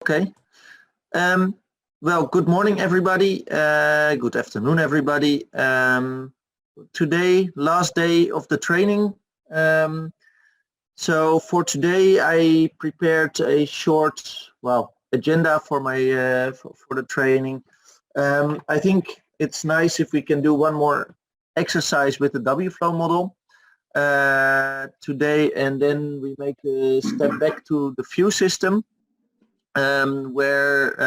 Okay. Well, good morning, everybody. Good afternoon, everybody. Today, last day of the training. So for today, I prepared a short, agenda for my for the training. I think it's nice if we can do one more exercise with the WFlow model today, and then we make a step back to the view system. Where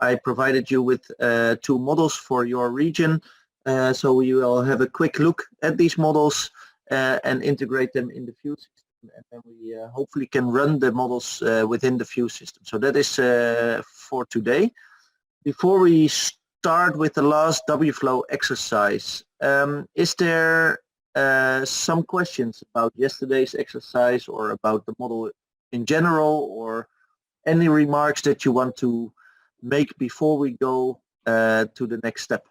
I provided you with two models for your region. So we will have a quick look at these models and integrate them in the view system, and then we hopefully can run the models within the view system. So that is for today. Before we start with the last WFlow exercise, is there some questions about yesterday's exercise or about the model in general, or any remarks that you want to make before we go to the next step?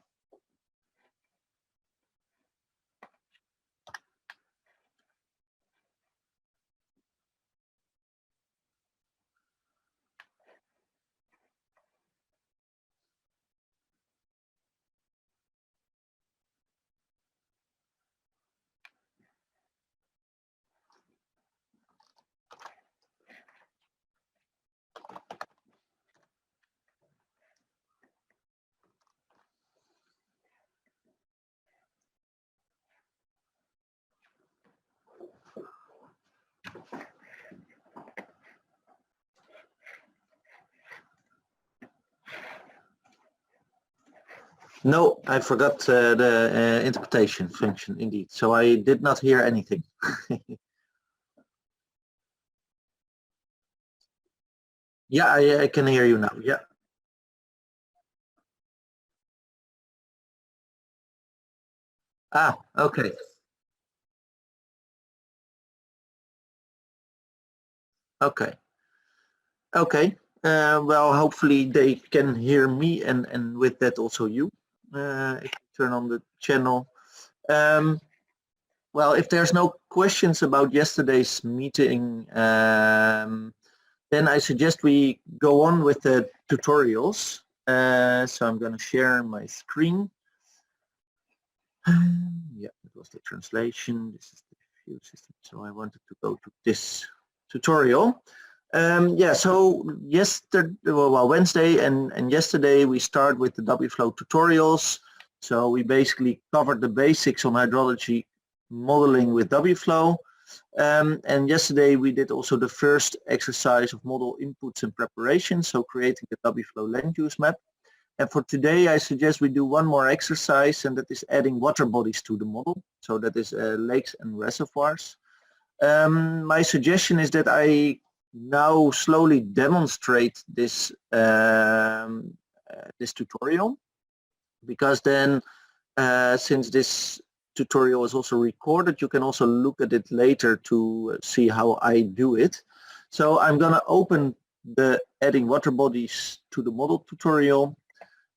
No, I forgot the interpretation function indeed, so I did not hear anything. Yeah, I can hear you now. Yeah. Ah, okay. Okay. Okay. Well, hopefully they can hear me, and with that also you. If you turn on the channel. Well, if there's no questions about yesterday's meeting, then I suggest we go on with the tutorials. So I'm going to share my screen. Yeah, it was the translation. This is the view system. So I wanted to go to this tutorial. Yeah, so Wednesday and yesterday we start with the WFlow tutorials. So we basically covered the basics on hydrology modeling with WFlow. And yesterday we did also the first exercise of model inputs and preparation, so creating the WFlow land use map. And for today I suggest we do one more exercise, and that is adding water bodies to the model. So that is lakes and reservoirs. My suggestion is that I now slowly demonstrate this this tutorial, because then since this tutorial is also recorded, you can also look at it later to see how I do it. So I'm going to open the adding water bodies to the model tutorial.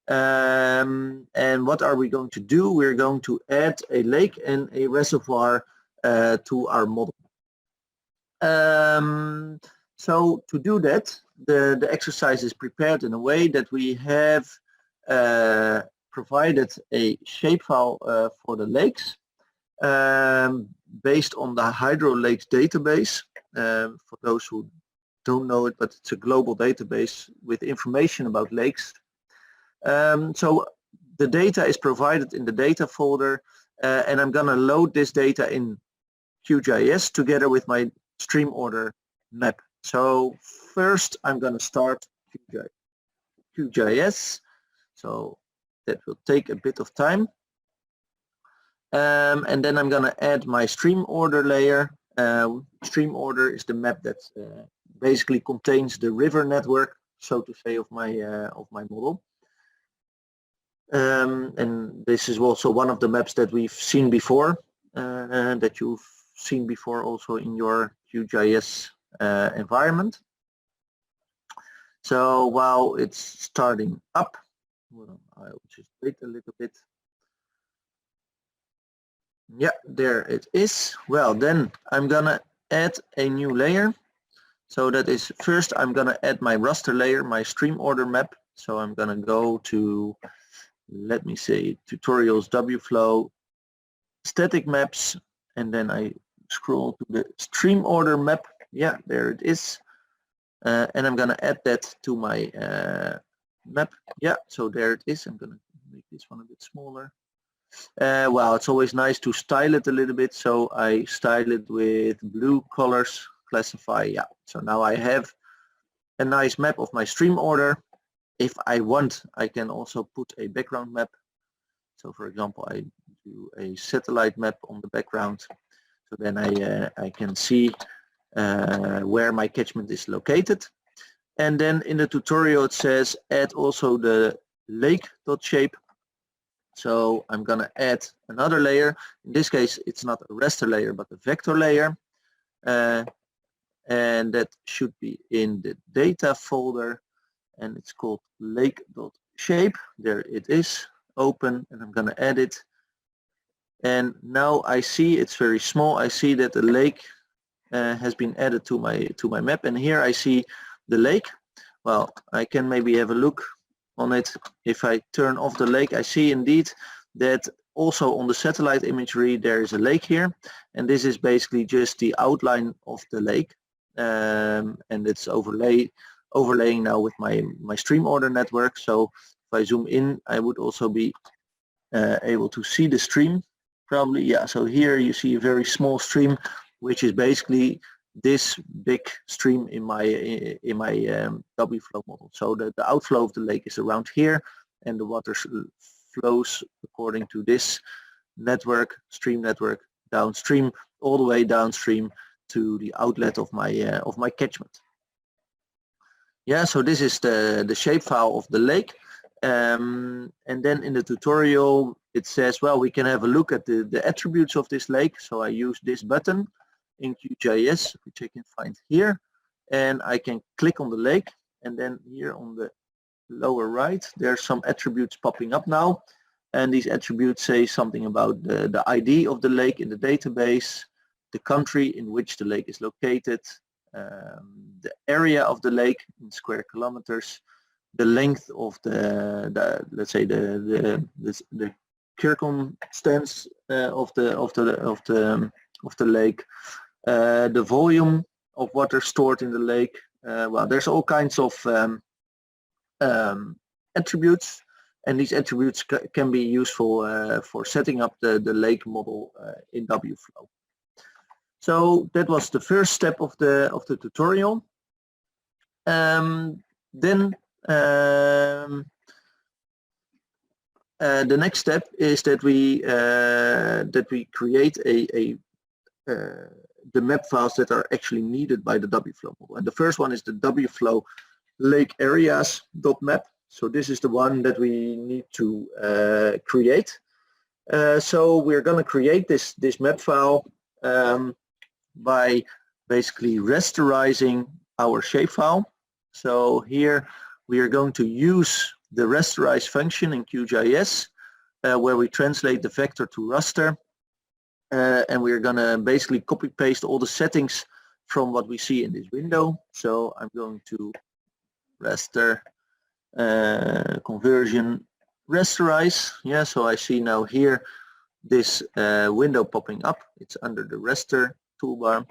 And what are we going to do? We're going to add a lake and a reservoir to our model. So to do that, the exercise is prepared in a way that we have provided a shapefile for the lakes based on the Hydro Lakes database. For those who don't know it, but it's a global database with information about lakes. So the data is provided in the data folder, and I'm going to load this data in QGIS together with my stream order map. So first I'm going to start QGIS. So that will take a bit of time. And then I'm going to add my stream order layer. Stream order is the map that basically contains the river network, so to say, of my model. And this is also one of the maps that we've seen before, that you've seen before also in your QGIS environment. So while it's starting up, well, I'll just wait a little bit. Yeah, there it is. Well, then I'm gonna add a new layer. So that is, first I'm going to add my raster layer, my stream order map. So I'm going to go to, let me say, tutorials, WFlow, static maps, and then I scroll to the stream order map. Yeah, there it is. And I'm going to add that to my map. Yeah, so there it is. I'm going to make this one a bit smaller. Well, it's always nice to style it a little bit, so I style it with blue colors, classify. Yeah, so now I have a nice map of my stream order. If I want, I can also put a background map. So for example, I do a satellite map on the background, so then I can see where my catchment is located. And then in the tutorial it says add also the lake.shape. So I'm going to add another layer. In this case, it's not a raster layer, but a vector layer. And that should be in the data folder. And it's called lake.shape. There it is, open, and I'm going to add it. And now I see it's very small. I see that the lake has been added to my map. And here I see the lake. Well, I can maybe have a look on it. If I turn off the lake, I see indeed that also on the satellite imagery there is a lake here, and this is basically just the outline of the lake, and it's overlaying now with my stream order network. So if I zoom in, I would also be able to see the stream probably. Yeah, so here you see a very small stream, which is basically this big stream in my WFlow model. So the outflow of the lake is around here, and the water flows according to this network, stream network, downstream, all the way downstream to the outlet of my catchment. Yeah, so this is the shapefile of the lake. And then in the tutorial it says, well, we can have a look at the attributes of this lake. So I use this button in QGIS, which I can find here, and I can click on the lake, and then here on the lower right there's some attributes popping up now, and these attributes say something about the ID of the lake in the database, the country in which the lake is located, the area of the lake in square kilometers, the length of the let's say the circumstance of the lake, the volume of water stored in the lake. Well, there's all kinds of attributes, and these attributes can be useful for setting up the lake model in WFlow. So that was the first step of the tutorial. Then the next step is that we create the map files that are actually needed by the WFlow model. And the first one is the WFlow lake areas.map. So this is the one that we need to create. So we're going to create this map file by basically rasterizing our shapefile. So here we are going to use the rasterize function in QGIS, where we translate the vector to raster. And we're going to basically copy paste all the settings from what we see in this window. So I'm going to raster conversion rasterize. Yeah, so I see now here this window popping up. It's under the raster toolbar.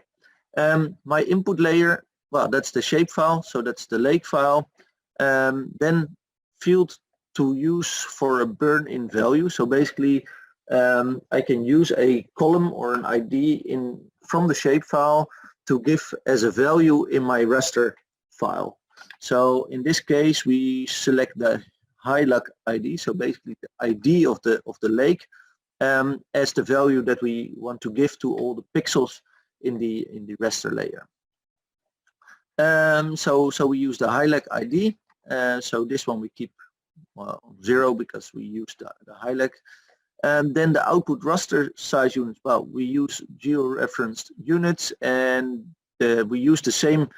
My input layer, well, that's the shapefile, so that's the lake file. Then field to use for a burn-in value. So basically I can use a column or an ID from the shapefile to give as a value in my raster file. So in this case we select the HILAC ID, so basically the ID of the lake, as the value that we want to give to all the pixels in the raster layer. So we use the HILAC ID. So this one we keep on 0 because we use the HILAC. And then the output raster size units, well, we use georeferenced units, and we use the same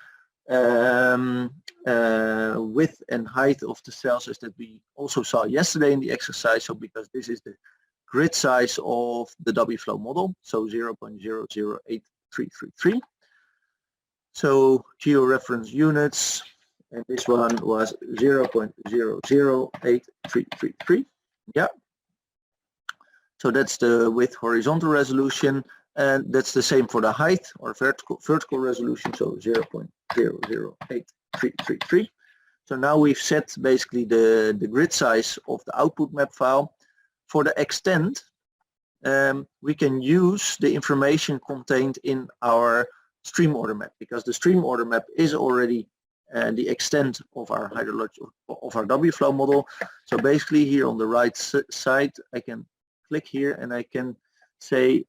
width and height of the cells as that we also saw yesterday in the exercise. So because this is the grid size of the WFlow model, so 0.008333. So georeference units, and this one was 0.008333. Yeah. So that's the width horizontal resolution, and that's the same for the height or vertical resolution, so 0.008333. So now we've set basically the grid size of the output map file. For the extent, we can use the information contained in our stream order map, because the stream order map is already the extent of our WFlow model. So basically here on the right side, I can click here and I can say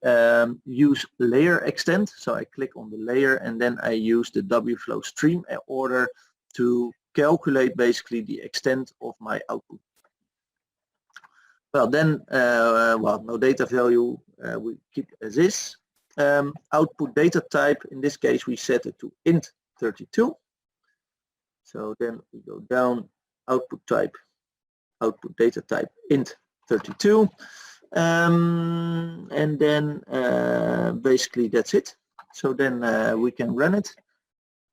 use layer extent. So I click on the layer and then I use the WFlow stream order to calculate basically the extent of my output. Well, then, no data value, we keep as is. Output data type, in this case, we set it to int32. So then we go down, output type, output data type, int32. And then basically that's it. So then we can run it.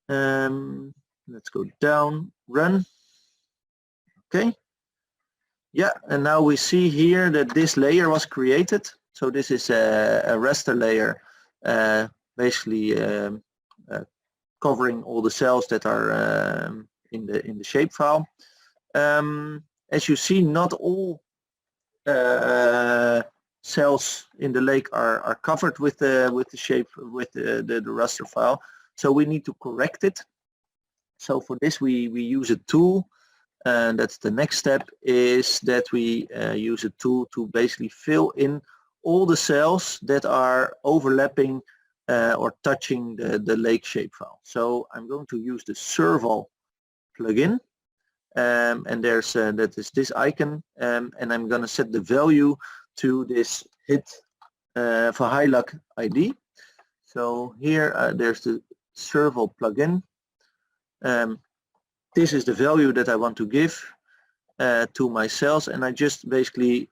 Let's go down, run. Okay. Yeah, and now we see here that this layer was created. So this is a raster layer, basically covering all the cells that are in the shapefile. As you see, not all cells in the lake are covered with the raster file. So we need to correct it. So for this we use a tool. And that's the next step, is that we use a tool to basically fill in all the cells that are overlapping or touching the lake shapefile. So I'm going to use the Serval plugin, and there's that is this icon, and I'm going to set the value to this hit for HiLuck ID. So here there's the Serval plugin. This is the value that I want to give to my cells, and I just basically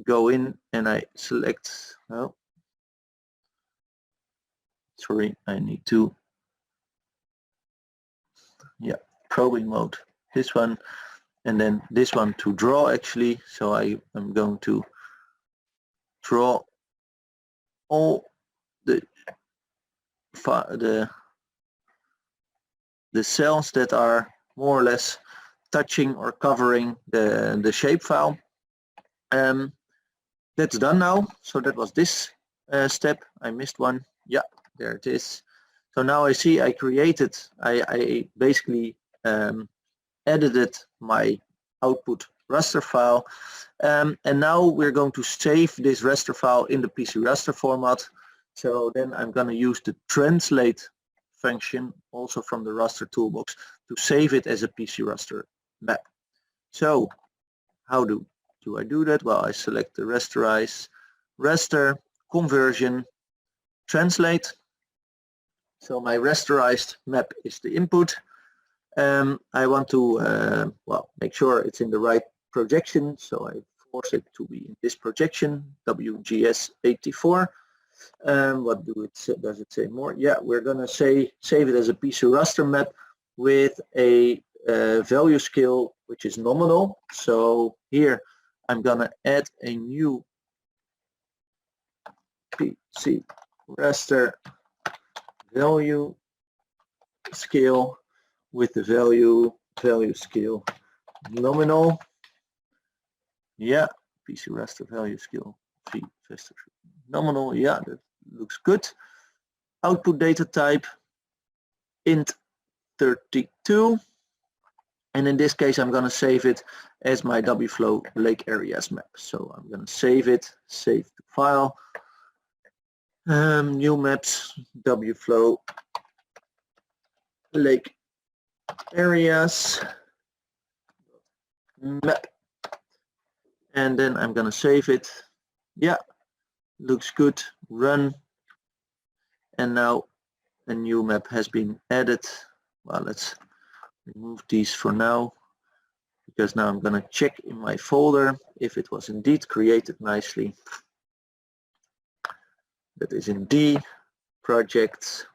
go in and I select, oh, sorry, I need to, yeah, probing mode, this one, and then this one to draw actually. So I'm going to draw all the cells that are more or less touching or covering the shapefile. That's done now. So that was this step. I missed one. Yeah, there it is. So now I see I created, I basically edited my output raster file, and now we're going to save this raster file in the PC raster format. So then I'm going to use the translate function also from the raster toolbox to save it as a PC raster map. So how do I do that? Well, I select the rasterize, raster, conversion, translate. So my rasterized map is the input. I want to make sure it's in the right projection, so I force it to be in this projection, WGS84. What does it say more? Yeah, we're gonna save it as a PC raster map with a value scale which is nominal. So here I'm gonna add a new PC raster value scale with the value scale nominal. Yeah, PC raster value scale nominal. Yeah, that looks good. Output data type int32, and in this case I'm going to save it as my WFlow lake areas map. So I'm going to save it, save the file, new maps, WFlow lake areas map, and then I'm going to save it. Yeah, looks good. Run, and now a new map has been added. Well, let's remove these for now, because now I'm going to check in my folder if it was indeed created nicely. That is in D projects,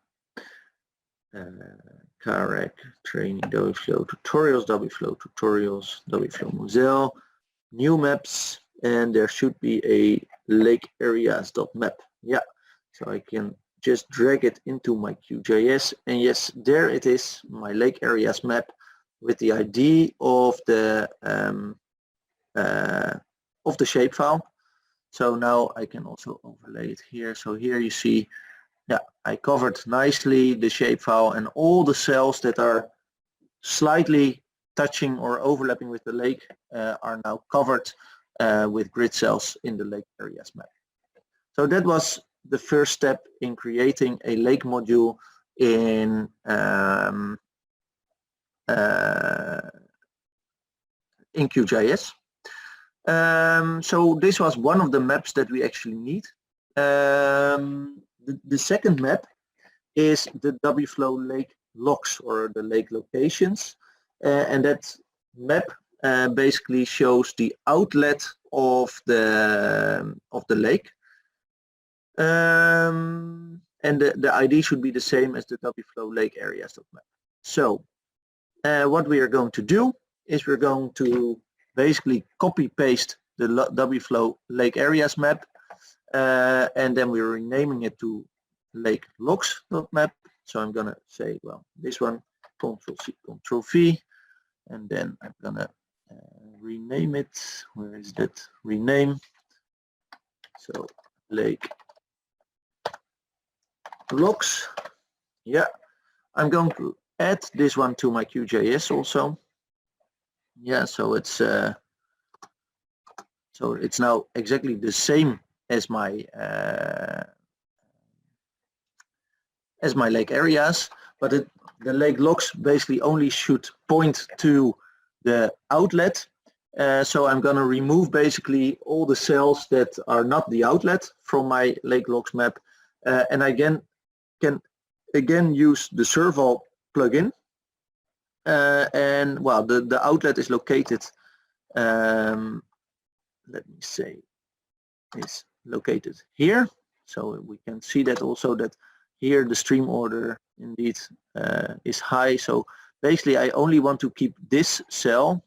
Carec training Wflow tutorials, Wflow tutorials, Wflow Moselle, new maps, and there should be a lake areas.map. Yeah, so I can just drag it into my QGIS, and yes, there it is, my lake areas map with the ID of the shapefile. So now I can also overlay it here. So here you see, yeah, I covered nicely the shapefile, and all the cells that are slightly touching or overlapping with the lake are now covered with grid cells in the lake areas map. So that was the first step in creating a lake module in QGIS. So this was one of the maps that we actually need. The second map is the Wflow lake logs, or the lake locations, and that map basically shows the outlet of the lake, and the ID should be the same as the Wflow lake areas.map. So what we are going to do is we're going to basically copy paste the Wflow lake areas map, and then we're renaming it to lake logs.map. So I'm gonna say, well, this one, Ctrl+C, Ctrl+V, and then I'm gonna rename it. Where is that? Rename. So lake logs. Yeah, I'm going to add this one to my QGIS also. Yeah, so it's now exactly the same as my lake areas, but the lake logs basically only should point to the outlet. So I'm going to remove basically all the cells that are not the outlet from my lake logs map, and again can use the Serval plugin. And well, the outlet is located, let me say, is located here. So we can see that also, that here the stream order indeed is high. So basically I only want to keep this cell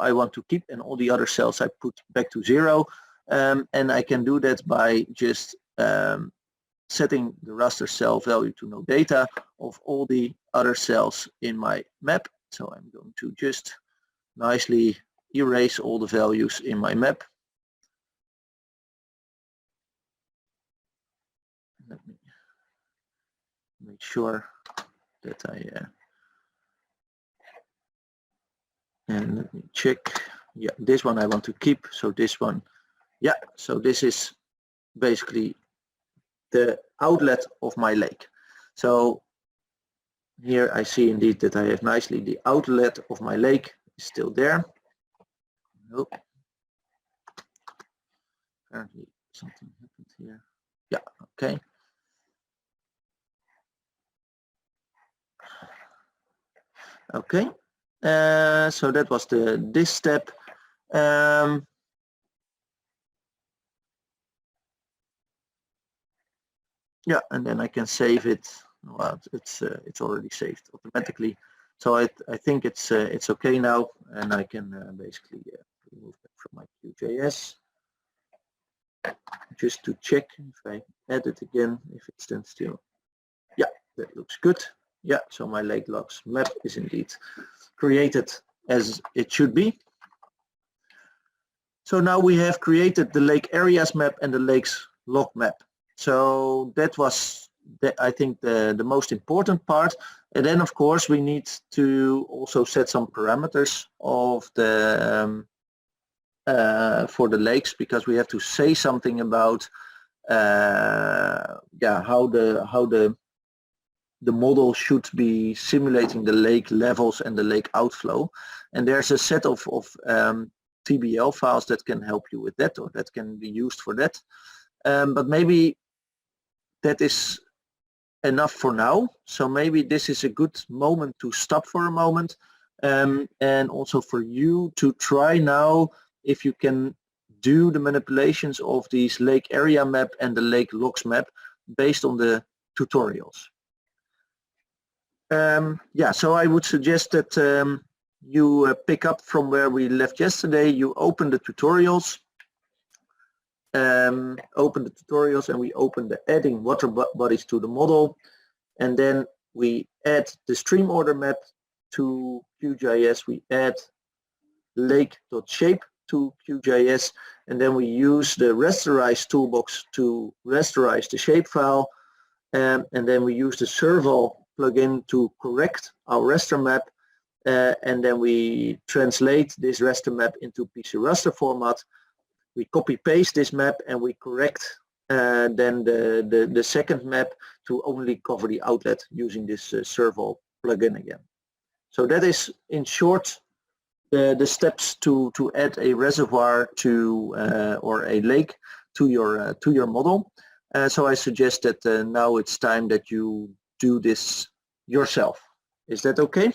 I want to keep, and all the other cells I put back to 0. And I can do that by just setting the raster cell value to no data of all the other cells in my map. So I'm going to just nicely erase all the values in my map. Let me make sure that and let me check. Yeah, this one I want to keep. So this one, yeah, so this is basically the outlet of my lake. So here I see indeed that I have nicely the outlet of my lake is still there. Oh, apparently something happened here. Yeah, okay. Okay, so that was this step. Yeah, and then I can save it. Well, it's already saved automatically. So I think it's okay now, and I can basically remove that from my QGIS just to check if I add it again, if it stands still. Yeah, that looks good. Yeah, so my lake logs map is indeed created as it should be. So now we have created the lake areas map and the lakes log map. So that was, I think, the most important part. And then of course we need to also set some parameters of the for the lakes, because we have to say something about yeah, how the model should be simulating the lake levels and the lake outflow. And there's a set of TBL files that can help you with that, or that can be used for that. But maybe that is enough for now. So maybe this is a good moment to stop for a moment, and also for you to try now if you can do the manipulations of these lake area map and the lake logs map based on the tutorials. Yeah, so I would suggest that you pick up from where we left yesterday. You open the tutorials, and we open the adding water bodies to the model, and then we add the stream order map to QGIS. We add lake.shape to QGIS, and then we use the rasterize toolbox to rasterize the shapefile, and then we use the Serval plugin to correct our raster map, and then we translate this raster map into PC raster format. We copy paste this map and we correct then the second map to only cover the outlet using this Serval plugin again. So that is in short the steps to add a reservoir to or a lake to your model. So I suggest that now it's time that you do this yourself. Is that okay?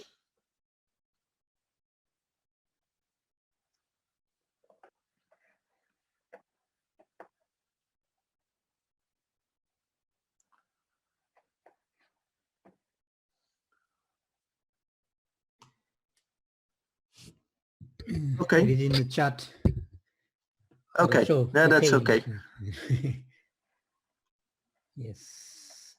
Okay. It is in the chat. Okay, So, yeah, that's okay. Yes.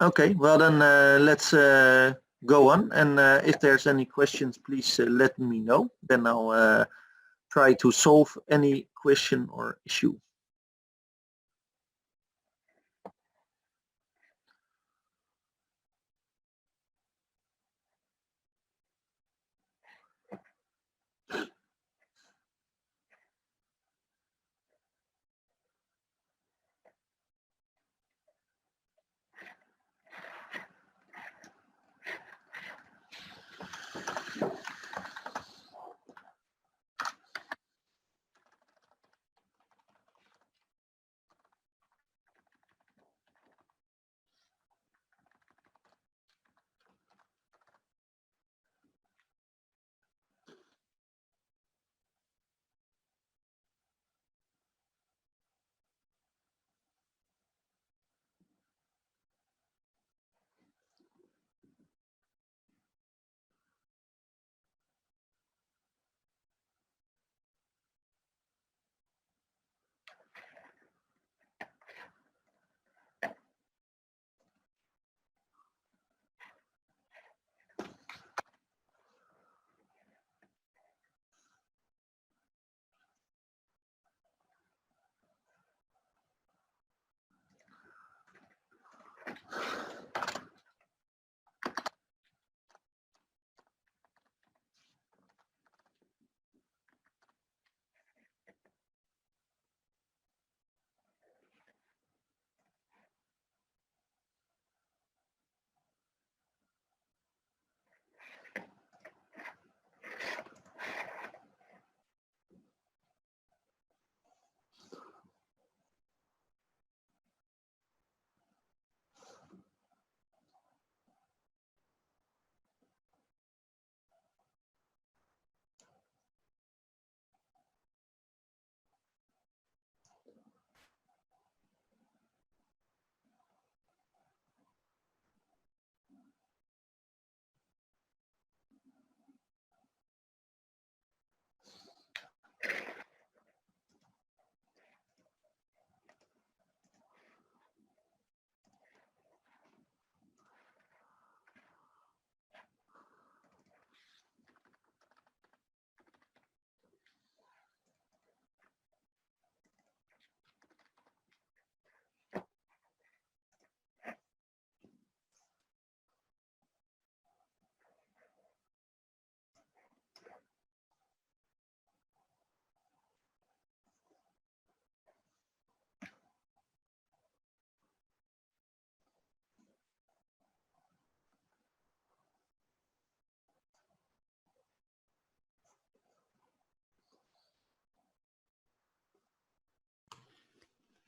Okay, well then let's go on, and if there's any questions, please let me know. Then I'll try to solve any question or issue.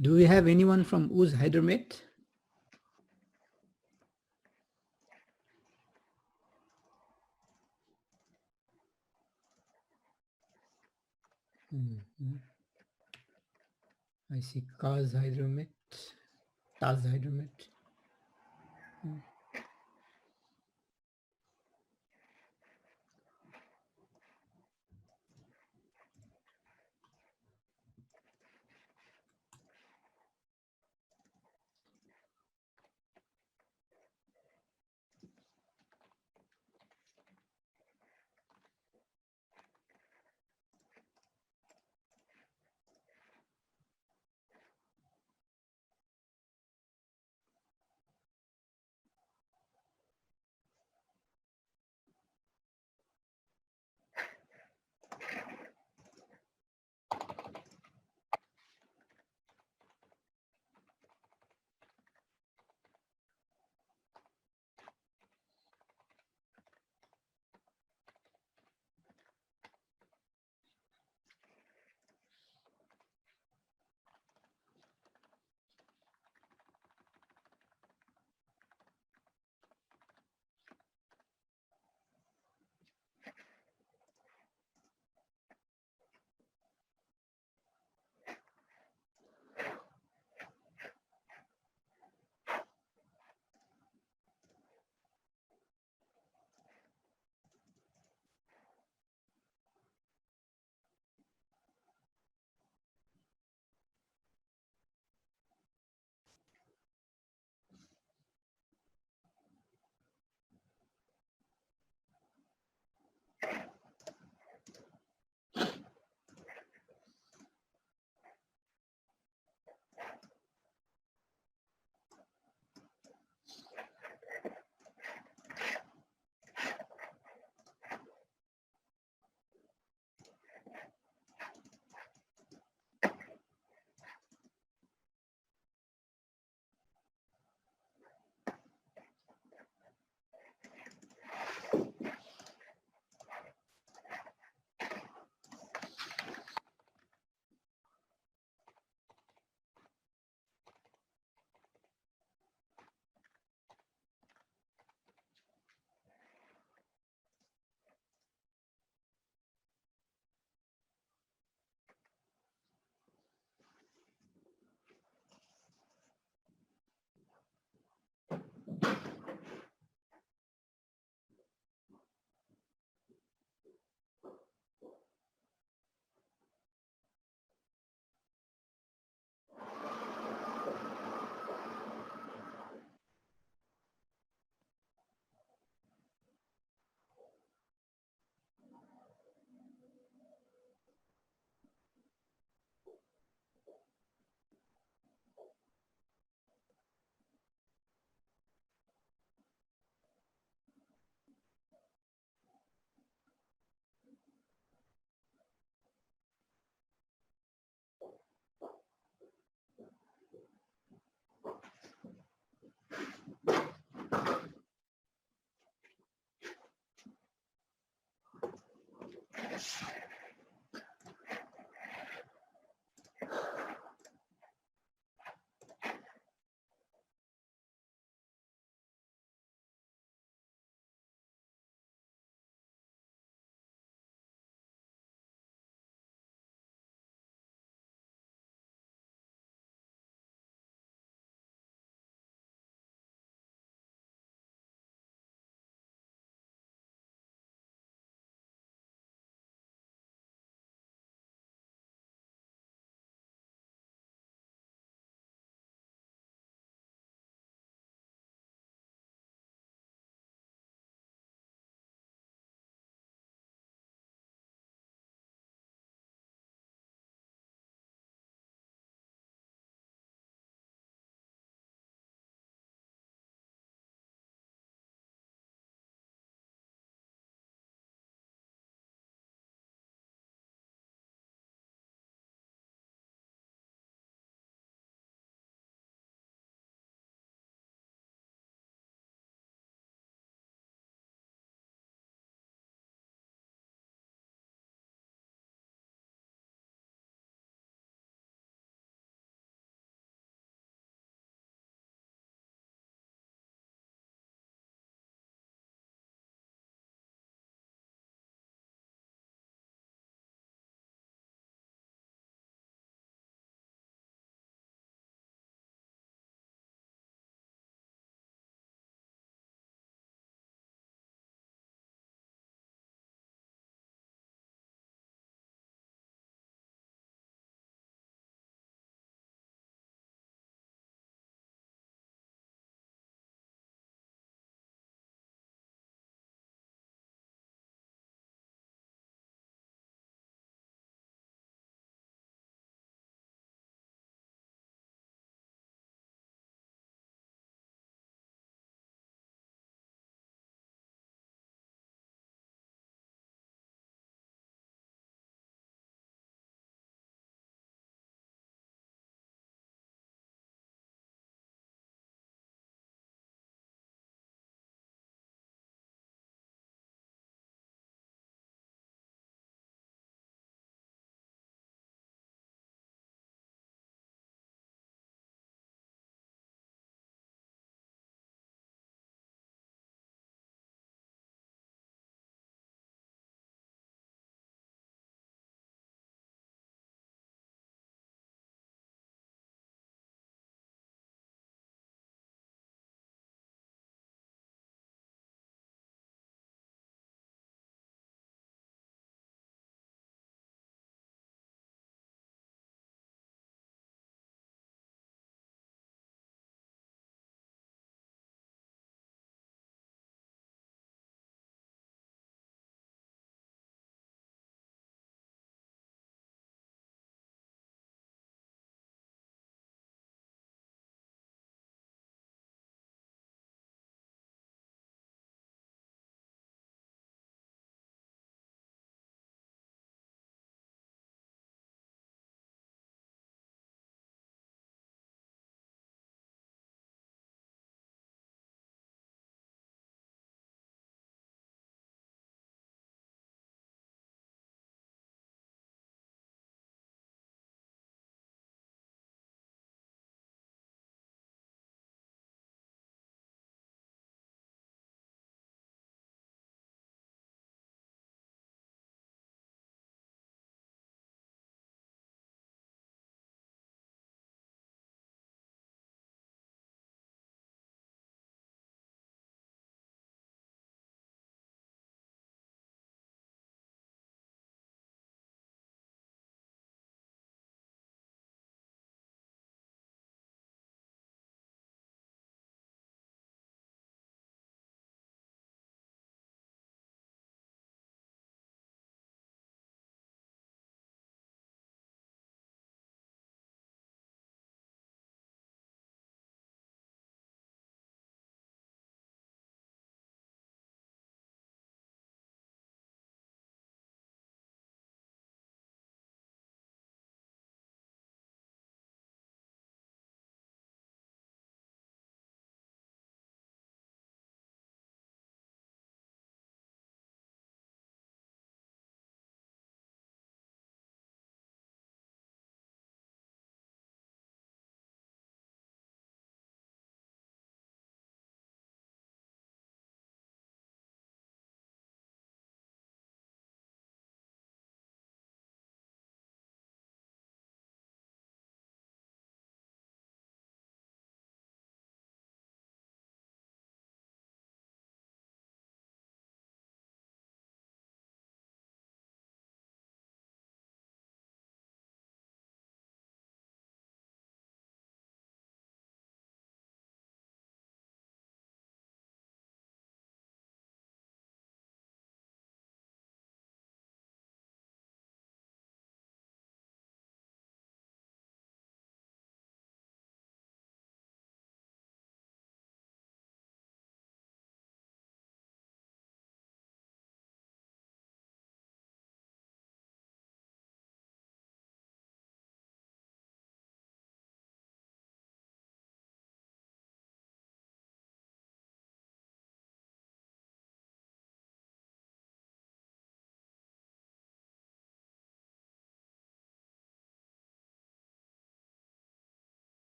Do we have anyone from Uz Hyderabad? I see Kaz Hyderabad, Taz Hyderabad.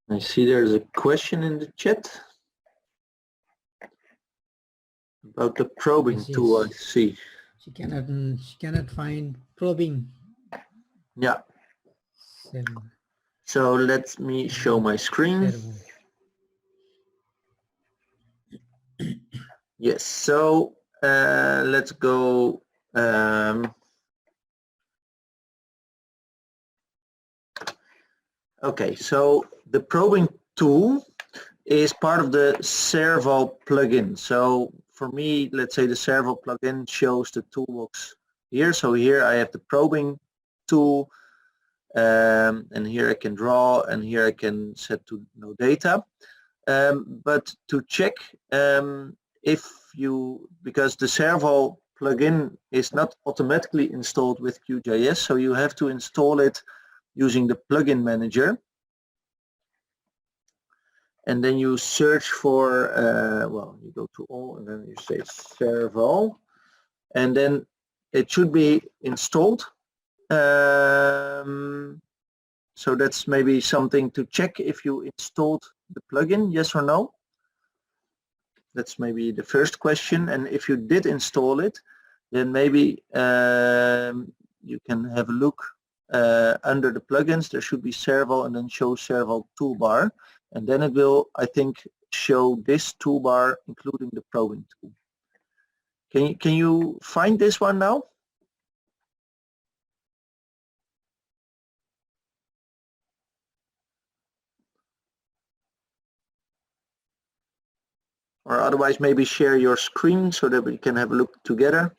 I see there's a question in the chat about the probing Yes, tool. I yes. see. She cannot find probing. Yeah. Servo. So let me show my screen. Servo. Yes. So let's go. Okay. So the probing tool is part of the Servo plugin. So for me, let's say the Servo plugin shows the toolbox here. So here I have the probing tool, and here I can draw, and here I can set to no data. But to check if you, because the Servo plugin is not automatically installed with QGIS, so you have to install it using the plugin manager. And then you search for, well, you go to all and then you say Servo, and then it should be installed. So that's maybe something to check if you installed the plugin, yes or no. That's maybe the first question. And if you did install it, then maybe you can have a look under the plugins. There should be Servo and then show Servo toolbar. And then it will, I think, show this toolbar, including the probing tool. Can you find this one now? Or otherwise maybe share your screen so that we can have a look together.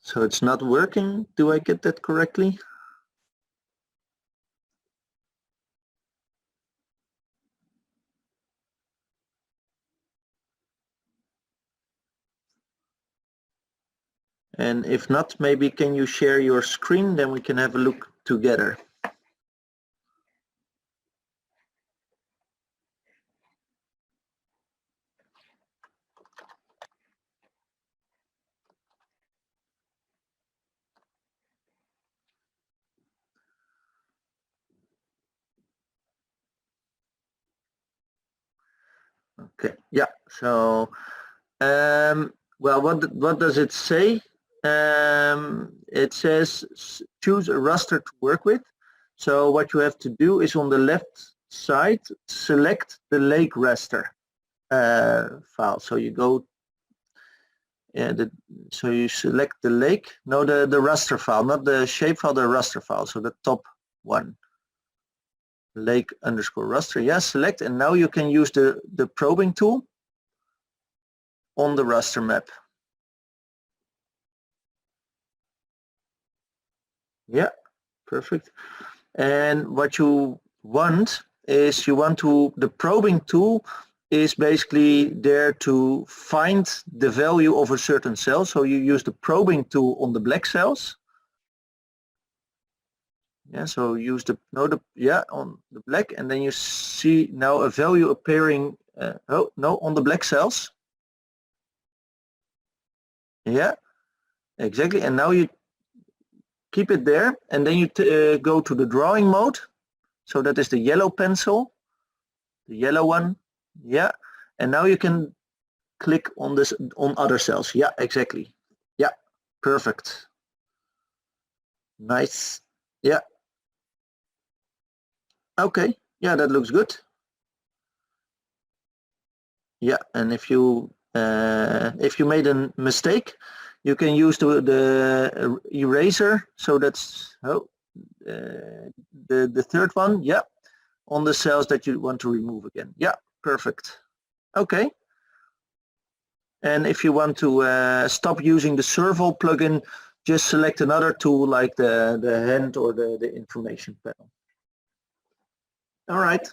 So it's not working. Do I get that correctly? And if not, maybe can you share your screen, then we can have a look together. Okay, yeah, so well, what does it say? It says choose a raster to work with. So what you have to do is on the left side, select the lake raster file. So you go, so you select the lake, no, the raster file, not the shape file, the raster file, so the top one. Lake underscore raster, yes, select, and now you can use the probing tool on the raster map. Yeah, perfect. And what you want is the probing tool is basically there to find the value of a certain cell. So you use the probing tool on the black cells. Yeah, so use on the black, and then you see now a value appearing, on the black cells. Yeah, exactly. And now you keep it there, and then you go to the drawing mode. So that is the yellow pencil, the yellow one. Yeah, and now you can click on this on other cells. Yeah, exactly. Yeah, perfect. Nice. Yeah. Okay. Yeah, that looks good. Yeah, and if you made a mistake, you can use the eraser. So that's the third one. Yeah, on the cells that you want to remove again. Yeah, perfect. Okay. And if you want to stop using the Servo plugin, just select another tool like the hand or the information panel. All right.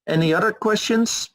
Any other questions?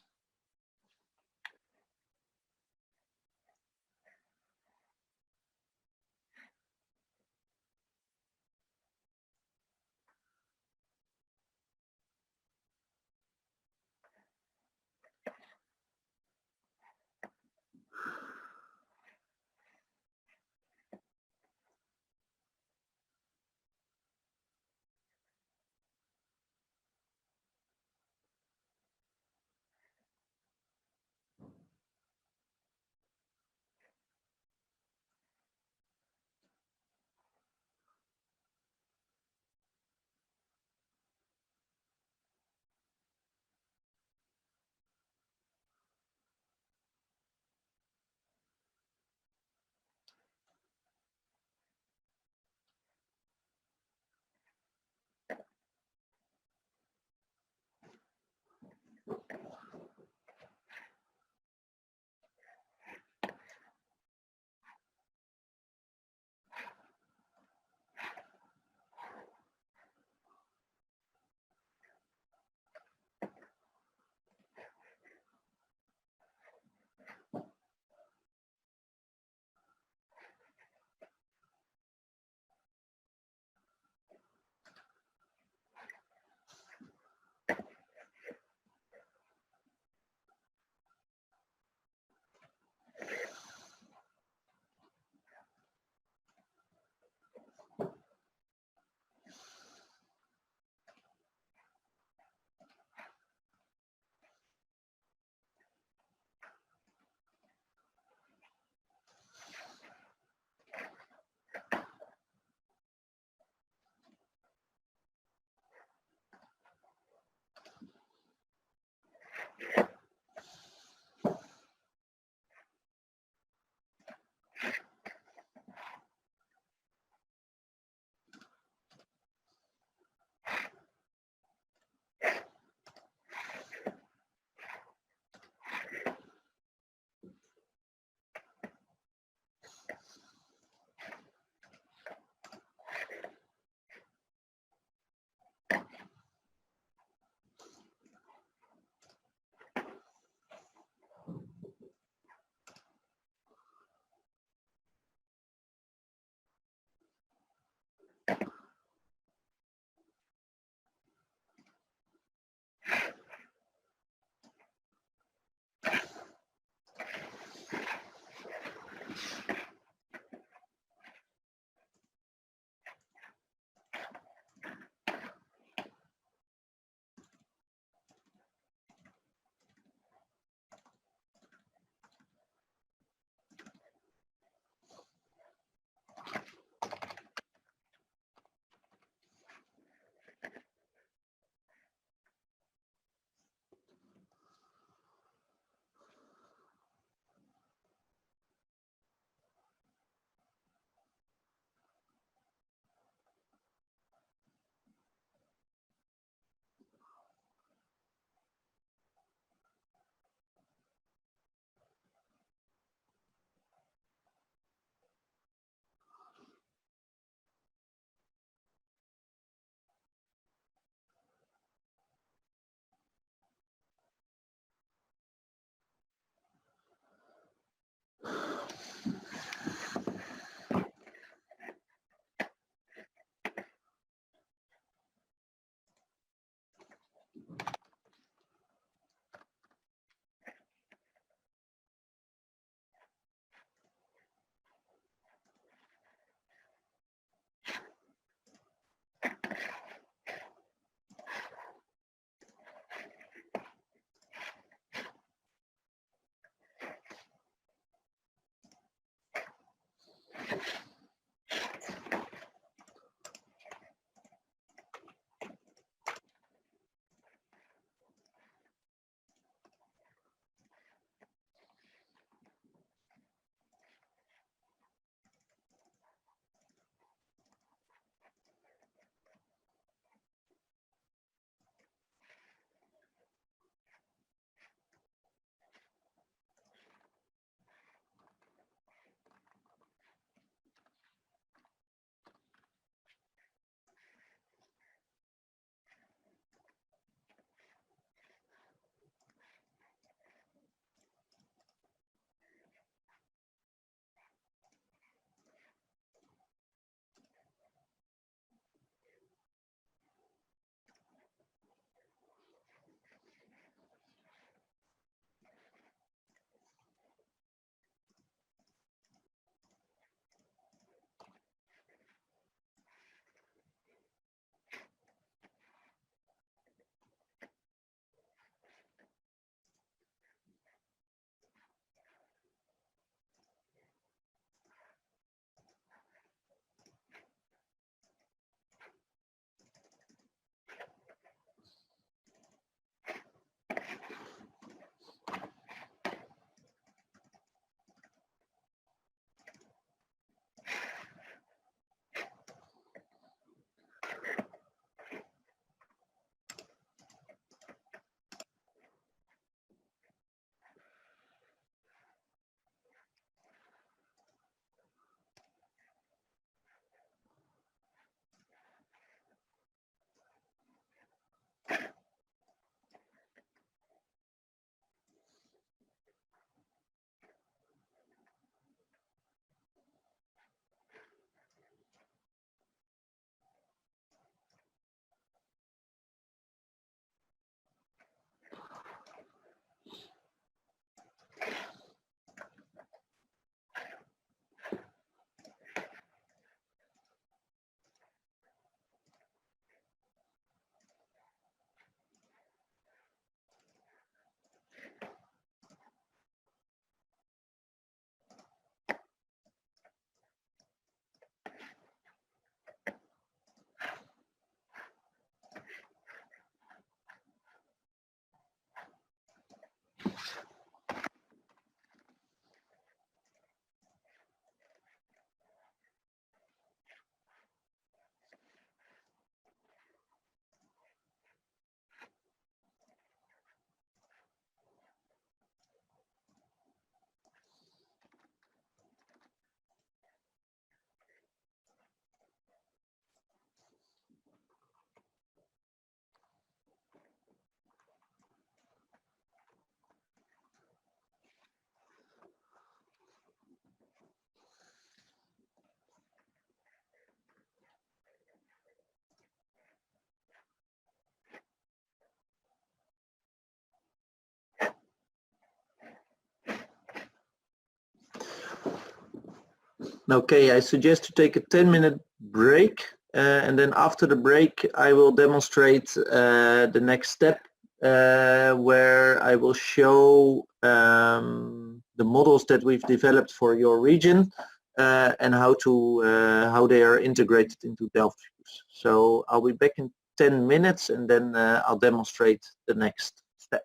Okay, I suggest to take a 10-minute break, and then after the break I will demonstrate the next step, where I will show the models that we've developed for your region, and how they are integrated into Delft Views. So I'll be back in 10 minutes, and then I'll demonstrate the next step.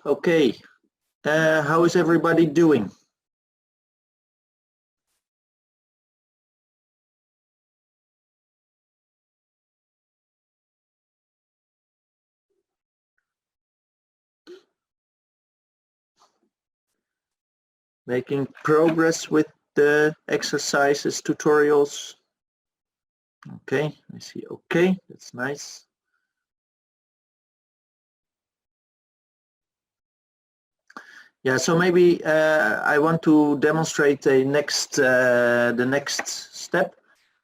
Okay, how is everybody doing? Making progress with the exercises, tutorials? Okay, I see. Okay, that's nice. Yeah, so maybe I want to demonstrate the next step,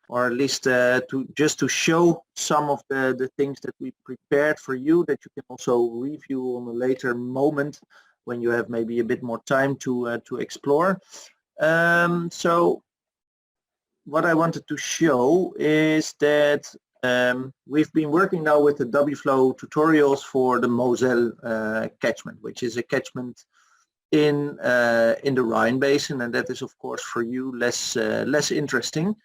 or at least to show some of the things that we prepared for you that you can also review on a later moment when you have maybe a bit more time to explore. So what I wanted to show is that we've been working now with the Wflow tutorials for the Moselle catchment, which is a catchment in the Rhine basin, and that is of course for you less interesting.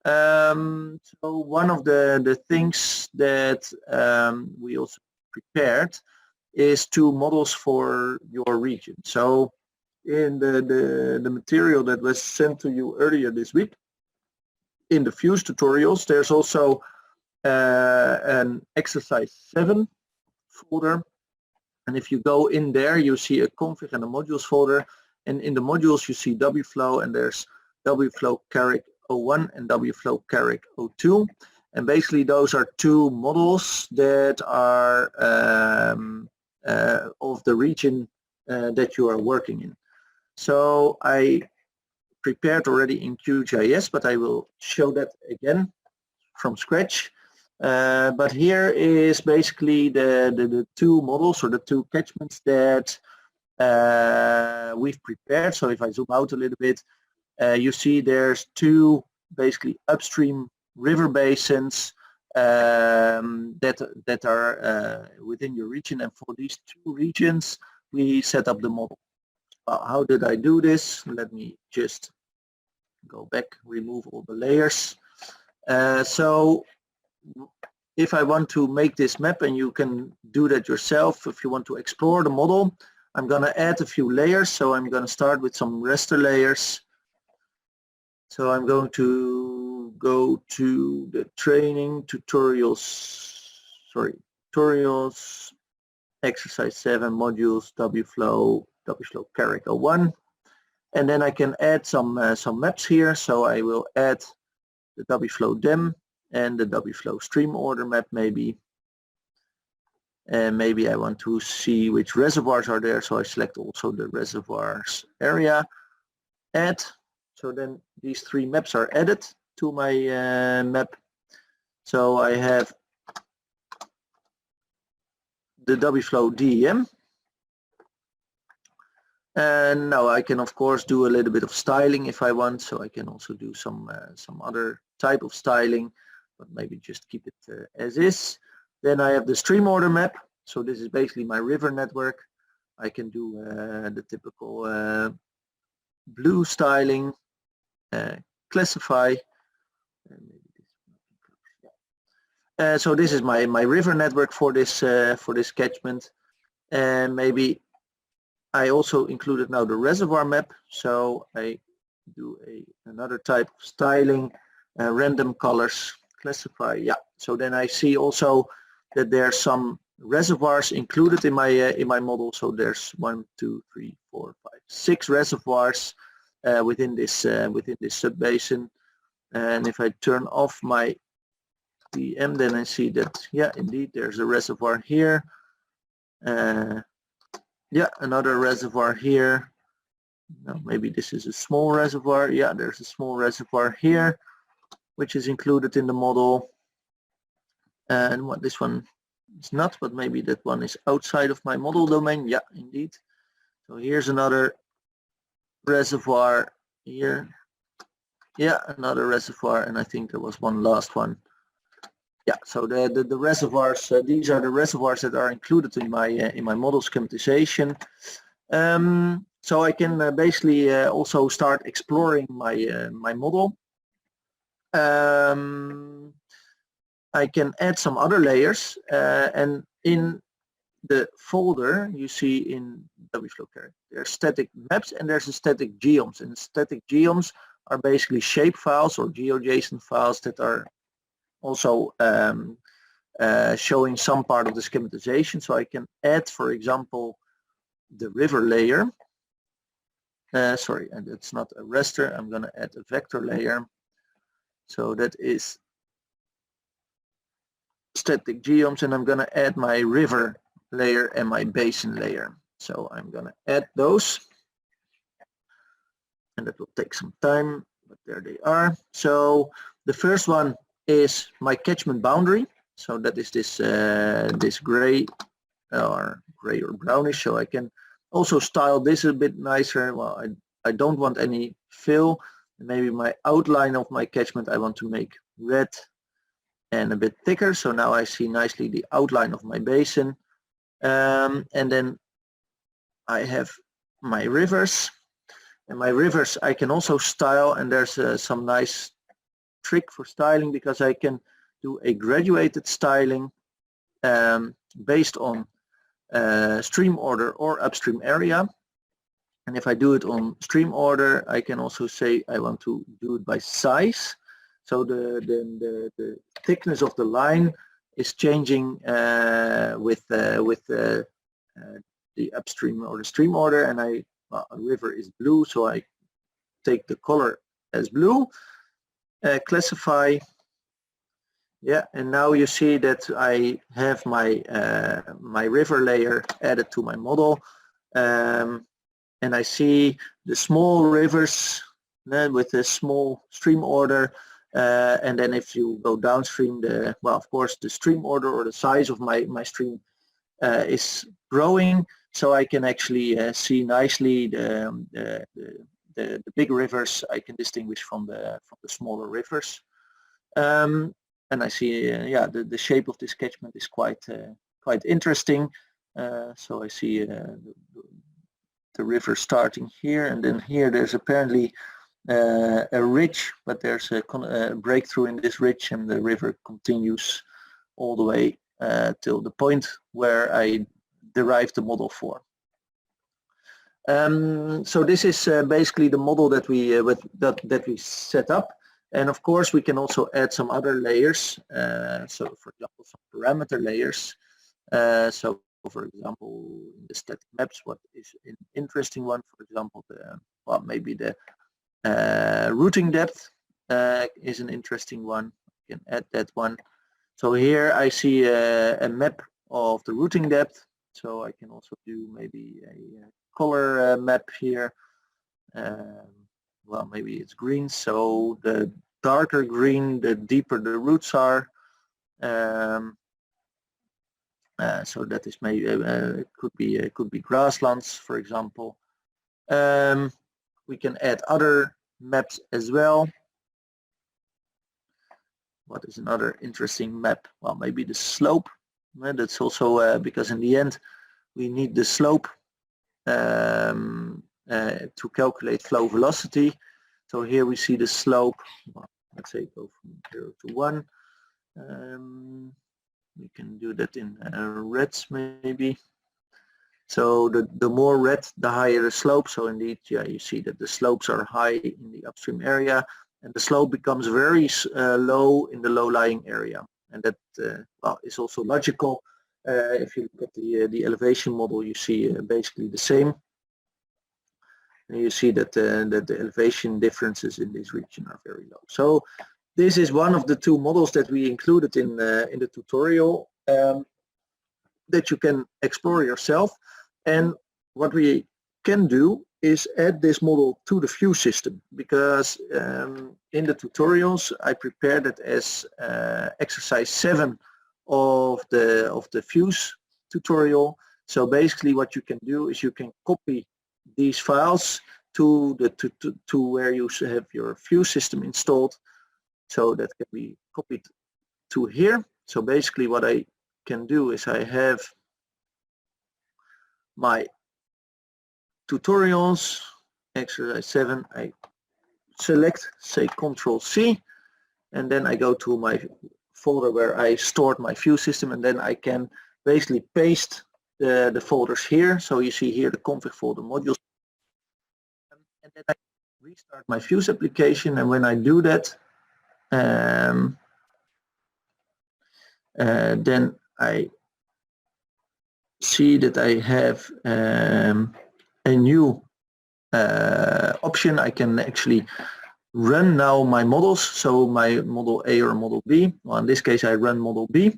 So one of the things that we also prepared is 2 models for your region. So in the material that was sent to you earlier this week, in the Fuse tutorials, there's also an exercise 7 folder. And if you go in there, you see a config and a modules folder. And in the modules, you see Wflow, and there's Wflow Carrick 01 and Wflow Carrick 02. And basically, those are 2 models that are of the region that you are working in. So I prepared already in QGIS, but I will show that again from scratch. But here is basically the 2 models, or the 2 catchments that we've prepared. So if I zoom out a little bit, you see there's 2 basically upstream river basins that are within your region, and for these 2 regions we set up the model. How did I do this? Let me just go back, remove all the layers. So if I want to make this map, and you can do that yourself if you want to explore the model, I'm going to add a few layers. So I'm going to start with some raster layers. So I'm going to go to the training tutorials, exercise 7 modules, Wflow Carrick 01. And then I can add some maps here. So I will add the Wflow DEM and the Wflow stream order map maybe. And maybe I want to see which reservoirs are there, so I select also the reservoirs area, add. So then these 3 maps are added to my map. So I have the Wflow DEM. And now I can of course do a little bit of styling if I want, so I can also do some other type of styling, but maybe just keep it as is. Then I have the stream order map, so this is basically my river network. I can do the typical blue styling, classify. So this is my river network for this catchment, and maybe I also included now the reservoir map, so I do another type of styling, random colors, classify. Yeah, so then I see also that there are some reservoirs included in my model. So there's 1, 2, 3, 4, 5, 6 reservoirs within this subbasin. And if I turn off my DM, then I see that, yeah, indeed, there's a reservoir here. Yeah, another reservoir here. Now, maybe this is a small reservoir. Yeah, there's a small reservoir here, which is included in the model. And what this one is not, but maybe that one is outside of my model domain. Yeah, indeed. So here's another reservoir here. Yeah, another reservoir, and I think there was one last one. Yeah, so the reservoirs, these are the reservoirs that are included in my model schematization. So I can basically also start exploring my model. I can add some other layers, and in the folder you see in Wflow Carry. There's static maps and there's a static geoms, and static geoms are basically shape files or GeoJSON files that are also showing some part of the schematization. So I can add, for example, the river layer. Sorry, and it's not a raster. I'm going to add a vector layer. So that is static geoms, and I'm going to add my river layer and my basin layer. So I'm going to add those, and that will take some time, but there they are. So the first one is my catchment boundary. So that is this this gray or brownish. So I can also style this a bit nicer. Well, I don't want any fill. Maybe my outline of my catchment I want to make red and a bit thicker. So now I see nicely the outline of my basin. And then I have my rivers. And my rivers I can also style, and there's some nice trick for styling, because I can do a graduated styling based on stream order or upstream area. And if I do it on stream order, I can also say I want to do it by size. So the thickness of the line is changing with the upstream or the stream order. And a river is blue, so I take the color as blue, classify. Yeah, and now you see that I have my my river layer added to my model. And I see the small rivers with a small stream order, and then if you go downstream, well, of course, the stream order or the size of my stream is growing, so I can actually see nicely the big rivers I can distinguish from the smaller rivers, and I see yeah, the shape of this catchment is quite interesting. So I see the river starting here, and then here there's apparently a ridge, but there's a breakthrough in this ridge, and the river continues all the way till the point where I derived the model for. So this is basically the model that we that we set up, and of course we can also add some other layers. So for example, some parameter layers. So for example, in the static maps, what is an interesting one, for example, well, maybe the routing depth is an interesting one. You can add that one. So here I see a map of the routing depth, so I can also do maybe a color map here. Well, maybe it's green, so the darker green, the deeper the roots are. So that is maybe it could be grasslands, for example. We can add other maps as well. What is another interesting map? Well, maybe the slope. That's also because in the end we need the slope to calculate flow velocity. So here we see the slope. Well, let's say go from 0 to 1. We can do that in reds maybe. So the more red, the higher the slope. So indeed, yeah, you see that the slopes are high in the upstream area, and the slope becomes very low in the low-lying area. And that well, is also logical. If you look at the elevation model, you see basically the same. And you see that the elevation differences in this region are very low. So this is one of the two models that we included in the tutorial that you can explore yourself. And what we can do is add this model to the view system, because in the tutorials I prepared it as exercise 7 of the views tutorial. So basically what you can do is you can copy these files to where you have your view system installed. So that can be copied to here. So basically what I can do is I have my tutorials, exercise 7, I select, say Control C, and then I go to my folder where I stored my view system, and then I can basically paste the folders here. So you see here the config folder modules. And then I restart my Fuse application, and when I do that, then I see that I have a new option. I can actually run now my models, so my model A or model B. Well, in this case I run model B,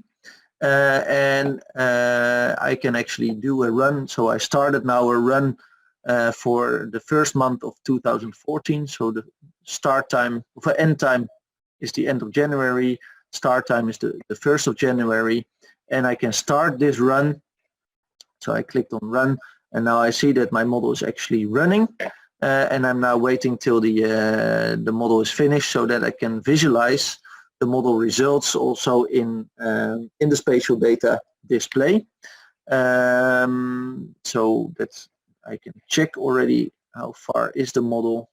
and I can actually do a run. So I started now a run for the first month of 2014. So the start time, for end time is the end of January, start time is the 1st of January, and I can start this run. So I clicked on run, and now I see that my model is actually running. And I'm now waiting till the model is finished so that I can visualize the model results also in the spatial data display. So that's, I can check already how far is the model.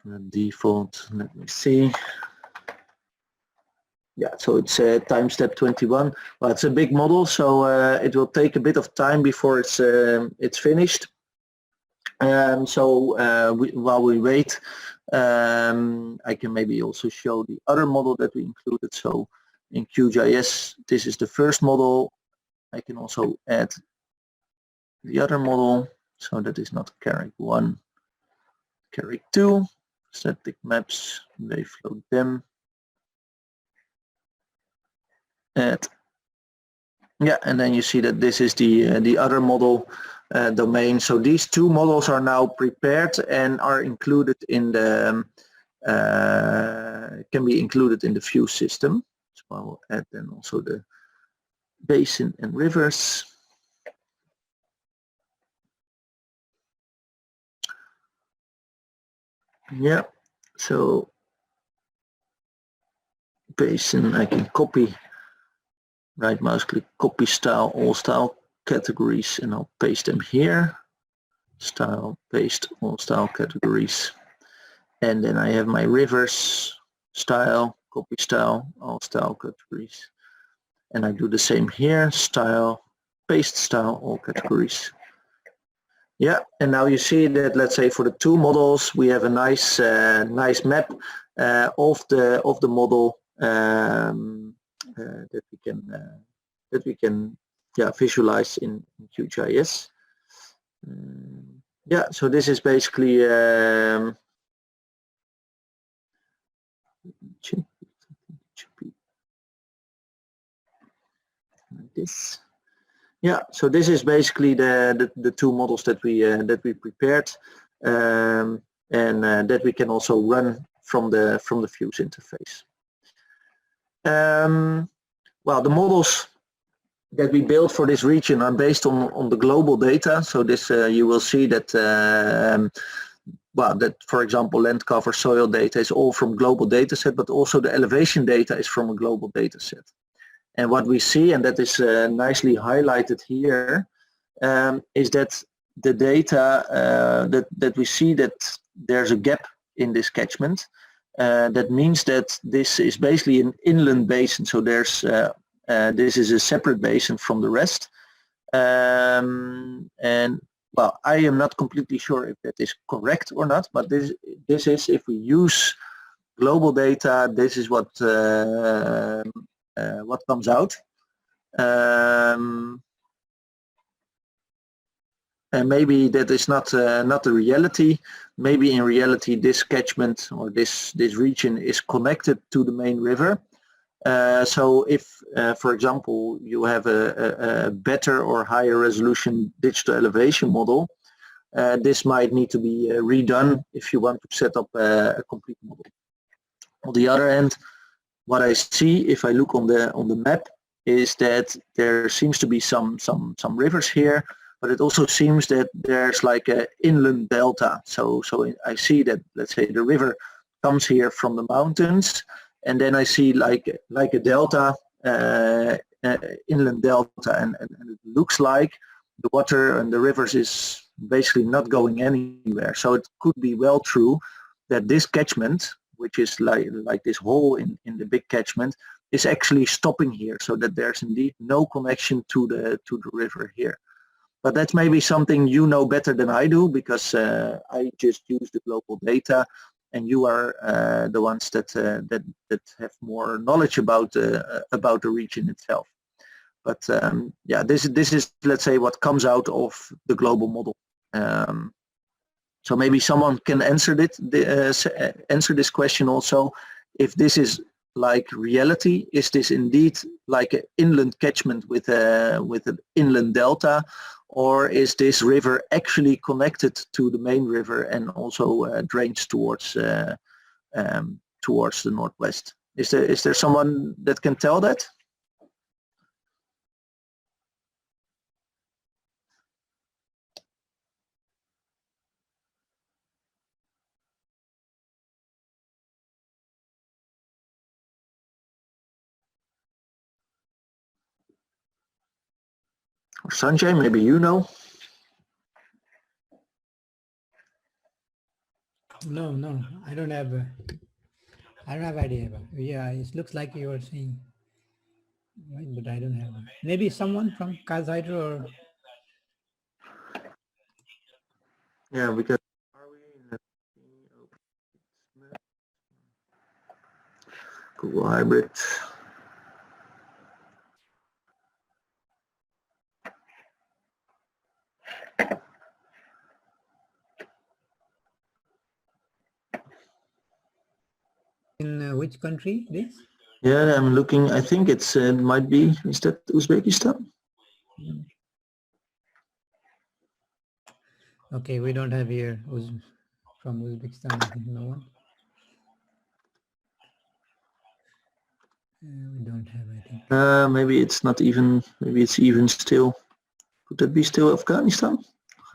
The default, let me see. Yeah, so it's time step 21. Well, it's a big model, so it will take a bit of time before it's finished. While we wait, I can maybe also show the other model that we included. So in QGIS, this is the first model. I can also add the other model. So that is not Carrick 1, Carrick 2, static maps, they float them. Add. Yeah, and then you see that this is the other model domain. So these two models are now prepared and are included in the can be included in the Fuse system. So I will add then also the basin and rivers. Yeah, so basin I can copy. Right mouse click, copy style, all style categories, and I'll paste them here. Style, paste, all style categories. And then I have my rivers, style, copy style, all style categories. And I do the same here, style, paste style, all categories. Yeah, and now you see that, let's say for the two models, we have a nice nice map of the model that we can visualize in QGIS. Yeah, so this is basically this. Yeah, so this is basically the two models that we prepared, and that we can also run from the Fuse interface. Well, the models that we built for this region are based on the global data. So this you will see that that, for example, land cover, soil data is all from global data set, but also the elevation data is from a global data set. And what we see, and that is nicely highlighted here, is that the data that we see that there's a gap in this catchment. That means that this is basically an inland basin. So there's this is a separate basin from the rest. And well, I am not completely sure if that is correct or not, but this is, if we use global data, this is what comes out. And maybe that is not the reality. Maybe in reality this catchment or this region is connected to the main river. So if, for example, you have a better or higher resolution digital elevation model, this might need to be redone if you want to set up a complete model. On the other hand, what I see if I look on the map is that there seems to be some rivers here, but it also seems that there's like an inland delta. So I see that, let's say, the river comes here from the mountains, and then I see like a delta, inland delta, and it looks like the water and the rivers is basically not going anywhere. So it could be well true that this catchment, which is like this hole in the big catchment, is actually stopping here, so that there's indeed no connection to the river here. But that's maybe something you know better than I do, because I just use the global data, and you are the ones that have more knowledge about the region itself. But yeah, this is, let's say, what comes out of the global model. So maybe someone can answer this question also. If this is like reality, is this indeed like an inland catchment with an inland delta, or is this river actually connected to the main river and also drains towards the northwest? Is there someone that can tell that? Or Sanjay, maybe you know? No, I don't have idea. Yeah, it looks like you were saying, right, but I don't have. Maybe someone from Kaz Hydro or. Yeah, because are we in Google Hybrid? In which country this? Yeah, I'm looking. I think it's might be. Is that Uzbekistan? Okay, we don't have here from Uzbekistan. I think no one. We don't have, I think. Maybe it's not even. Maybe it's even still. Could that be still Afghanistan?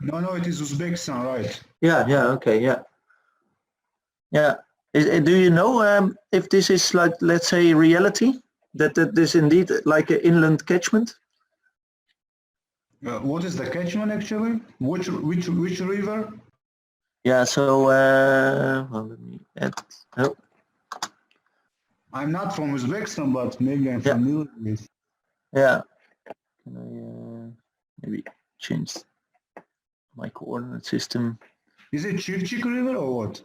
No, it is Uzbekistan, right? Yeah. Okay. Yeah. Do you know if this is like, let's say, reality? That this indeed like an inland catchment? What is the catchment actually? Which river? Yeah. So well, let me add. Oh. I'm not from Uzbekistan, but maybe I'm Yeah. familiar with. Yeah. Can I maybe change my coordinate system? Is it Chirchik River or what?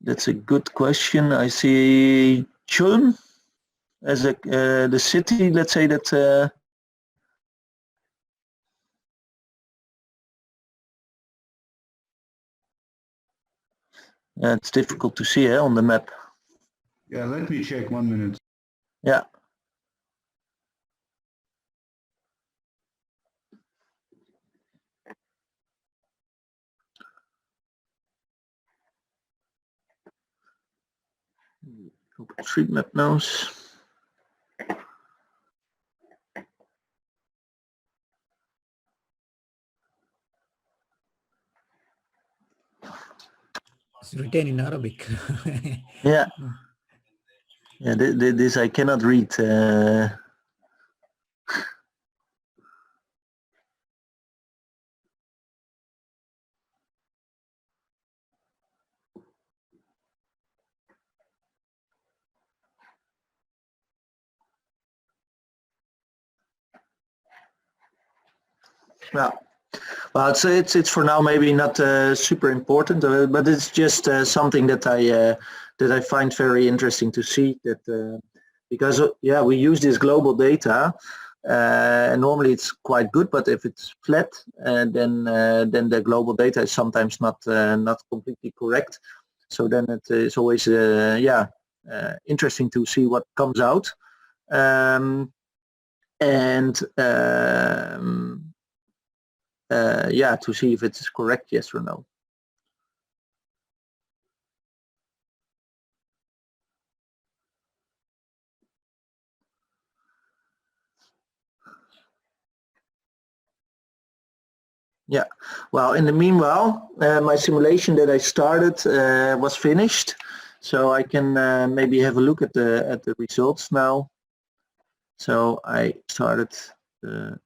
That's a good question. I see Chulm as the city. Let's say that. Yeah, it's difficult to see on the map. Yeah, let me check 1 minute. Yeah. OpenStreetMap knows. It's written in Arabic. Yeah. Yeah. This I cannot read. Well, it's for now maybe not super important, but it's just something that I find very interesting to see, that because yeah, we use this global data, and normally it's quite good, but if it's flat, then the global data is sometimes not completely correct. So then it is always interesting to see what comes out. And yeah, to see if it's correct, yes or no. Yeah, well, in the meanwhile, my simulation that I started was finished, so I can maybe have a look at the results now. So I started the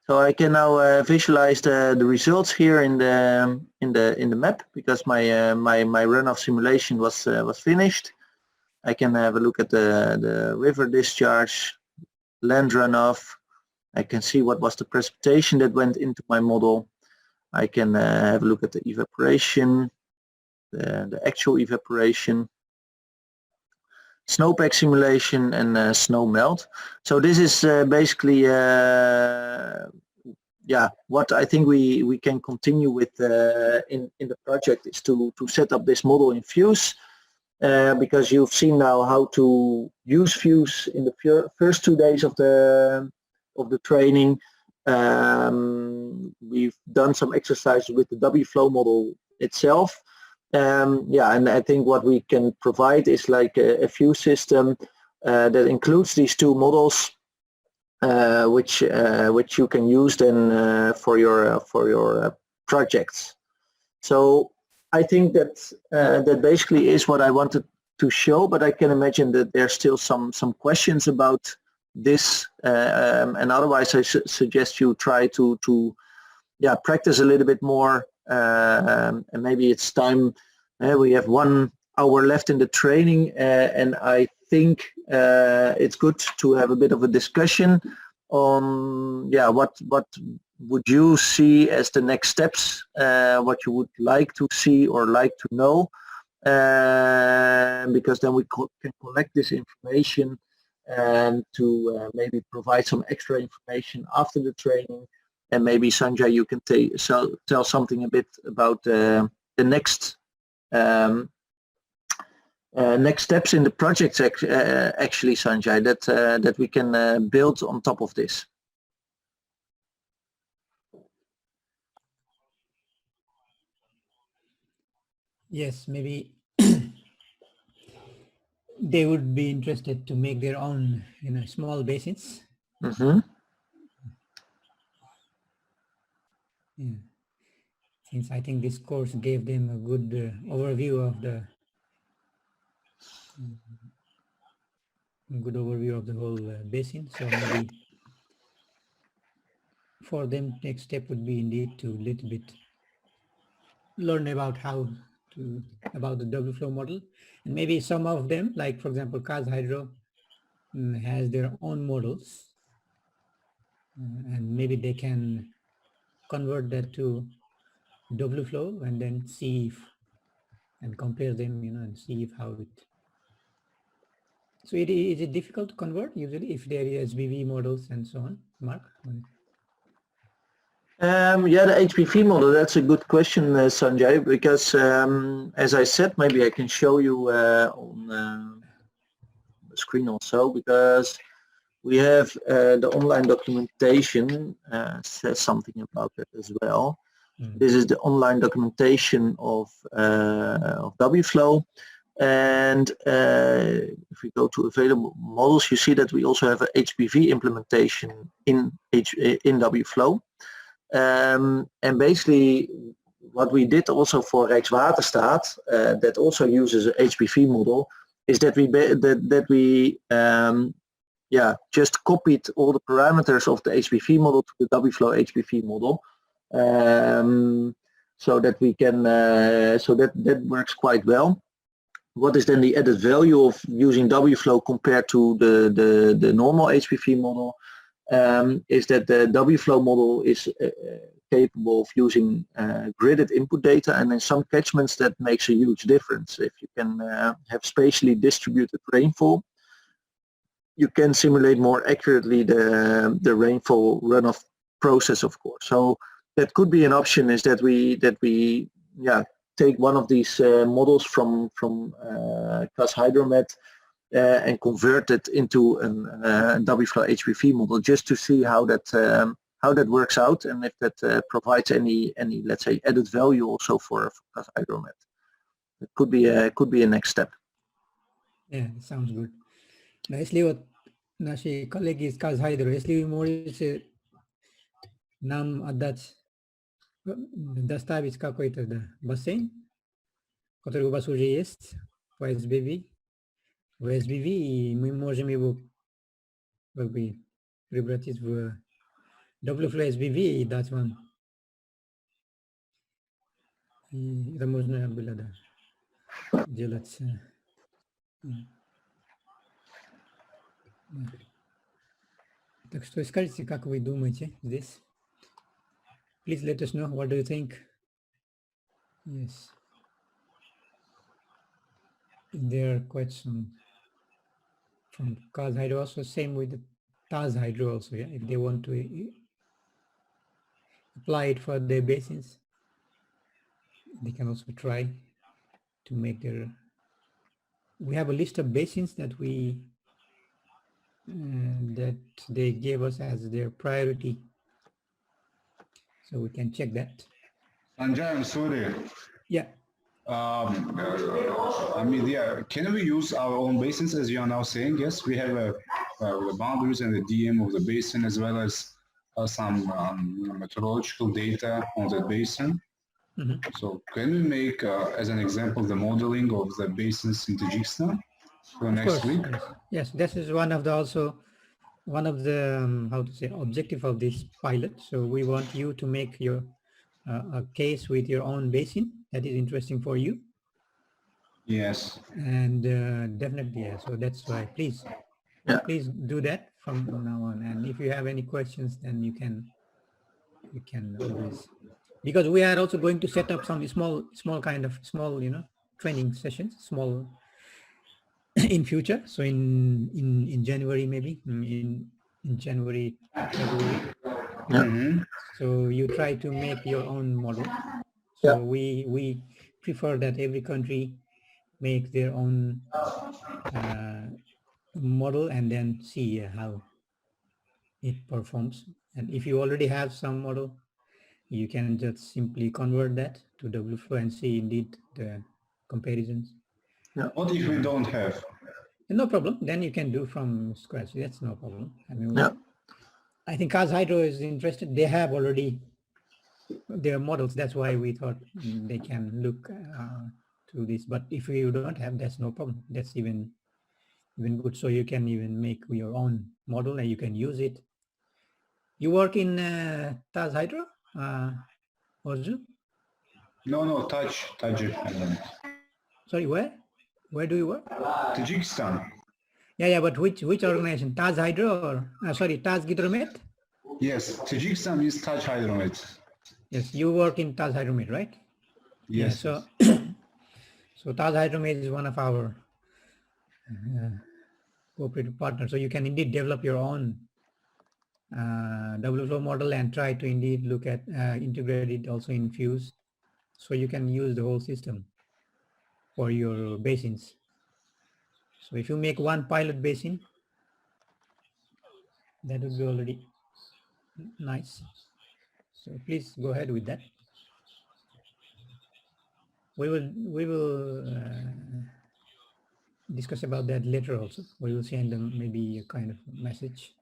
So I can now visualize the results here in the map, because my runoff simulation was finished. I can have a look at the river discharge, land runoff. I can see what was the precipitation that went into my model. I can have a look at the evaporation, the actual evaporation, snowpack simulation, and snow melt. So this is basically yeah, what I think we can continue with in the project is to set up this model in Fuse, because you've seen now how to use Fuse in the first 2 days of the training. We've done some exercises with the WFlow model itself. Yeah, and I think what we can provide is like a Fuse system that includes these two models, which you can use then for your projects. So I think that basically is what I wanted to show, but I can imagine that there's still some questions about this, and otherwise I suggest you try to yeah, practice a little bit more, and maybe it's time. We have 1 hour left in the training, and I think it's good to have a bit of a discussion on, yeah, what would you see as the next steps, what you would like to see or like to know, because then we can collect this information and to maybe provide some extra information after the training. And maybe Sanjay, you can tell something a bit about the next next steps in the project, actually, Sanjay, that we can build on top of this. Yes, maybe they would be interested to make their own, small basins. Mm-hmm. Yeah. Since I think this course gave them a good overview of the whole basin. So maybe for them, next step would be indeed to little bit learn about about the WFlow model, and maybe some of them, like for example, Kaz Hydro has their own models, and maybe they can convert that to WFlow and then see if and compare them, and see if how it. So is it difficult to convert usually if there is SBV models and so on, Mark? Yeah, the HPV model, that's a good question, Sanjay, because as I said, maybe I can show you on the screen also, because we have the online documentation says something about that as well. This is the online documentation of WFlow. And if we go to available models, you see that we also have a HPV implementation in WFlow. And basically what we did also for Rijkswaterstaat, that also uses a HPV model, is that we yeah, just copied all the parameters of the HPV model to the WFlow HPV model, so that we can so that works quite well. What is then the added value of using WFlow compared to the normal HPV model? Is that the WFlow model is capable of using gridded input data, and in some catchments that makes a huge difference. If you can have spatially distributed rainfall, you can simulate more accurately the rainfall runoff process, of course. So that could be an option, is that we yeah, take one of these models from CAS Hydromet and convert it into a WFlow HPV model, just to see how that works out, and if that provides any let's say added value also for CAS Hydromet. It could be a next step. Yeah, it sounds good. Actually, what naši kolegi iz Kaz Hydro, jestli vi možete nam доставить какой-то бассейн, который у вас уже есть в SBV, и мы можем его как бы превратить в WFlow SBV, that one. Это можно было, да, делать. Да. Так что скажите, как вы думаете здесь? Please let us know. What do you think? Yes. There are quite some from Kaz Hydro also. Same with the Taz Hydro also. Yeah, if they want to apply it for their basins, they can also try to make their. We have a list of basins that we that they gave us as their priority, so we can check that. Sanjay, I'm sorry. Yeah. I mean, yeah, can we use our own basins as you are now saying? Yes, we have the boundaries and the DM of the basin as well as some meteorological data on the basin. Mhm. So can we make, as an example, the modeling of the basins in Tajikistan for next week? Yes. Yes, this is one of the also one of the how to say objective of this pilot. So we want you to make your a case with your own basin that is interesting for you. Yes. And definitely, yeah. So that's why please do that from now on. And if you have any questions, then you can always, because we are also going to set up some small kind of training sessions, small in future. So in January, maybe in January, February. So you try to make your own model. So we prefer that every country make their own model and then see how it performs. And if you already have some model, you can just simply convert that to WFlow and see indeed the comparisons. What if we don't have? No problem. Then you can do from scratch. That's no problem. I mean, I think Kaz Hydro is interested. They have already their models. That's why we thought they can look to this. But if you don't have, that's no problem. That's even good. So you can even make your own model and you can use it. You work in Taz Hydro, Orzu? No, Tajik. Sorry, where? Where do you work? Tajikistan. Yeah, but which organization? Taz Hydro or sorry, Taz Hydromet? Yes, Tajikistan is Taj Hydromet. Yes, you work in Taz Hydromet, right? Yes. Yeah, so Taz Hydromet is one of our cooperative partners. So you can indeed develop your own WFlow model and try to indeed look at integrate it also in Fuse. So you can use the whole system for your basins. So if you make one pilot basin, that would be already nice. So please go ahead with that. We will discuss about that later also. We will send them maybe a kind of message.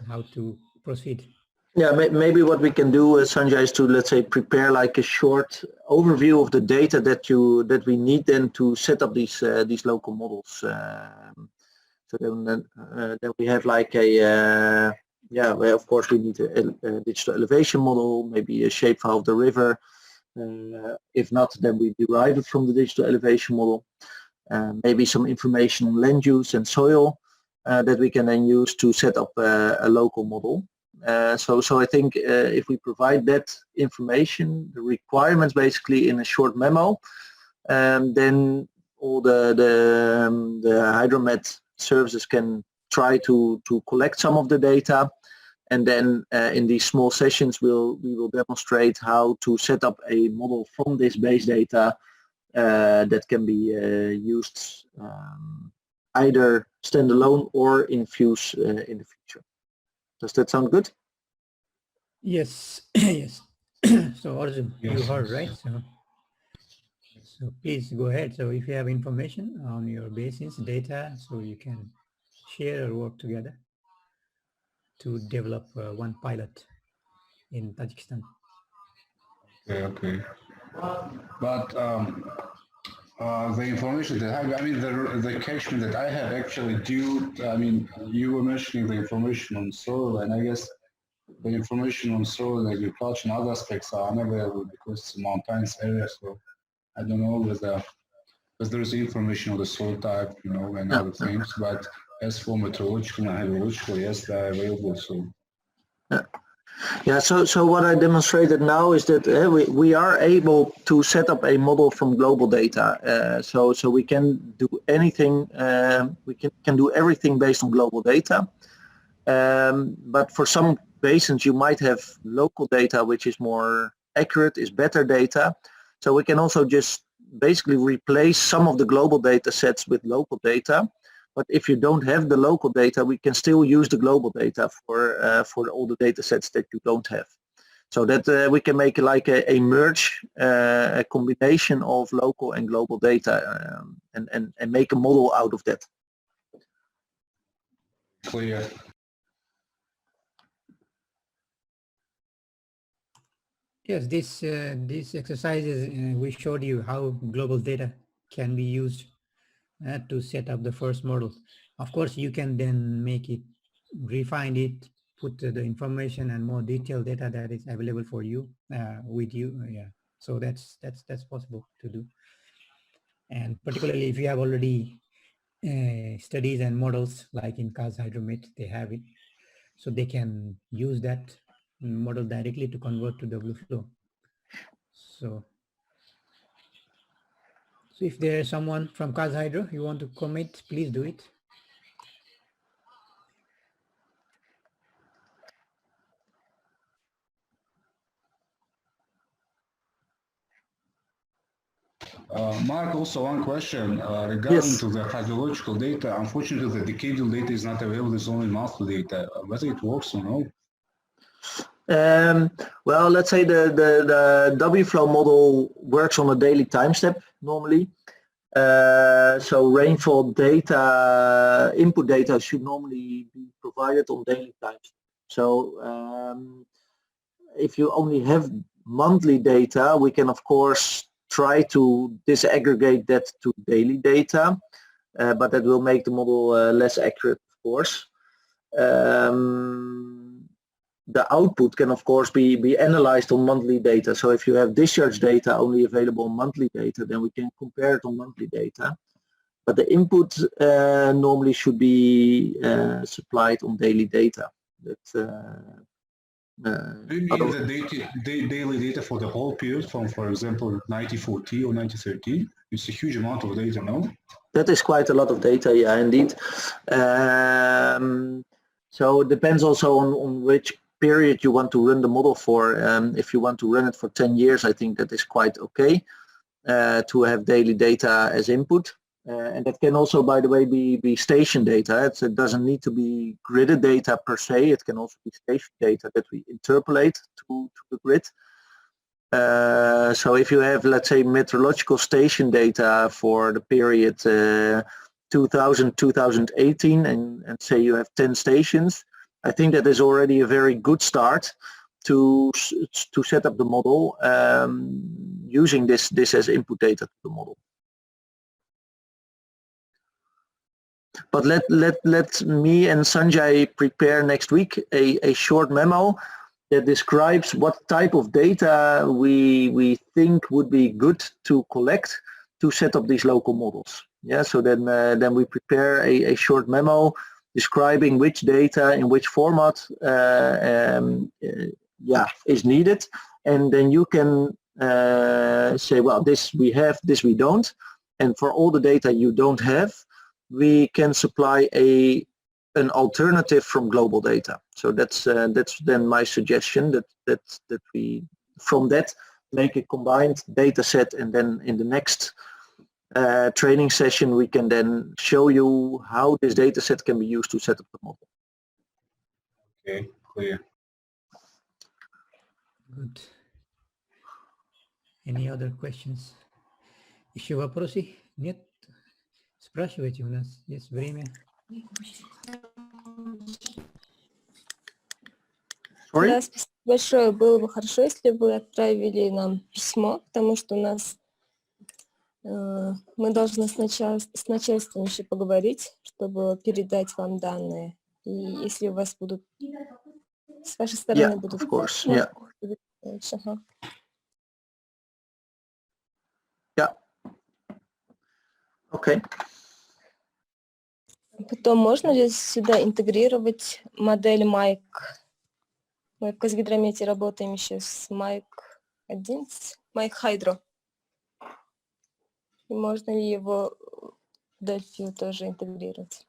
How to proceed. Yeah, maybe what we can do, Sanjay, is to, let's say, prepare like a short overview of the data that we need then to set up these local models. So then we have like a well, of course we need a digital elevation model, maybe a shapefile of the river. If not, then we derive it from the digital elevation model. Maybe some information on land use and soil that we can then use to set up a local model. So I think if we provide that information, the requirements basically in a short memo, then all the Hydromet services can try to collect some of the data, and then in these small sessions we will demonstrate how to set up a model from this base data that can be used either standalone or in Fuse in the future. Does that sound good? Yes, yes. So Arjun, you heard, right? So please go ahead. So if you have information on your basins data, so you can share or work together to develop one pilot in Tajikistan. Okay. But the information that I mean, the catchment that I have actually due, I mean, you were mentioning the information on soil, and I guess the information on soil agriculture and other aspects are unavailable because it's a mountainous area. So I don't know whether because there is information on the soil type, you know, and other things. But as for meteorological and hydrological, yes, they are available. So. Yeah, so what I demonstrated now is that we are able to set up a model from global data. So we can do anything, we can do everything based on global data. But for some basins, you might have local data, which is more accurate, is better data. So we can also just basically replace some of the global data sets with local data. But if you don't have the local data, we can still use the global data for all the data sets that you don't have. So that we can make like a merge, a combination of local and global data, and make a model out of that. Clear. Yes, these exercises we showed you how global data can be used to set up the first model. Of course, you can then make it, refine it, put the information and more detailed data that is available for you with you. Yeah, so that's possible to do. And particularly if you have already studies and models like in CAS Hydromet, they have it, so they can use that model directly to convert to WFlow. So if there is someone from CAS Hydro you want to comment, please do it. Mark, also one question regarding Yes. to the hydrological data. Unfortunately, the decadal data is not available. It's only monthly data. Whether it works or no? Well, let's say the WFlow model works on a daily time step normally. So rainfall data, input data should normally be provided on daily time step. So if you only have monthly data, we can of course try to disaggregate that to daily data, but that will make the model less accurate, of course. The output can of course be analyzed on monthly data. So if you have discharge data only available on monthly data, then we can compare it on monthly data. But the input normally should be supplied on daily data. Do you mean the daily data for the whole period from, for example, 1914 or 1913? It's a huge amount of data, no? That is quite a lot of data, yeah, indeed. So it depends also on which period you want to run the model for. If you want to run it for 10 years, I think that is quite okay to have daily data as input. And that can also, by the way, be station data. It doesn't need to be gridded data per se. It can also be station data that we interpolate to the grid. So if you have, let's say, meteorological station data for the period 2000-2018 and say you have 10 stations, I think that is already a very good start to set up the model using this as input data to the model. But let me and Sanjay prepare next week a short memo that describes what type of data we think would be good to collect to set up these local models. Yeah, so then we prepare a short memo describing which data in which format is needed, and then you can say, well, this we have, this we don't, and for all the data you don't have, we can supply an alternative from global data. So that's then my suggestion that we from that make a combined data set, and then in the next training session we can then show you how this data set can be used to set up the model. Okay, clear. Good. Any other questions? Еще вопросы? Нет? Спрашивайте, у нас есть время. Sorry? Да, спасибо большое. Было бы хорошо, если бы вы отправили нам письмо, потому что у нас мы должны с начальством еще поговорить, чтобы передать вам данные. И если у вас будут с вашей стороны Yeah, будут. of course. Ну, Yeah. лучше, ага. Yeah. Okay. Потом можно ли сюда интегрировать модель Майк? Мы в Казгидромете работаем еще с Майк 11, Майк Hydro. И можно ли его в Delphi тоже интегрировать?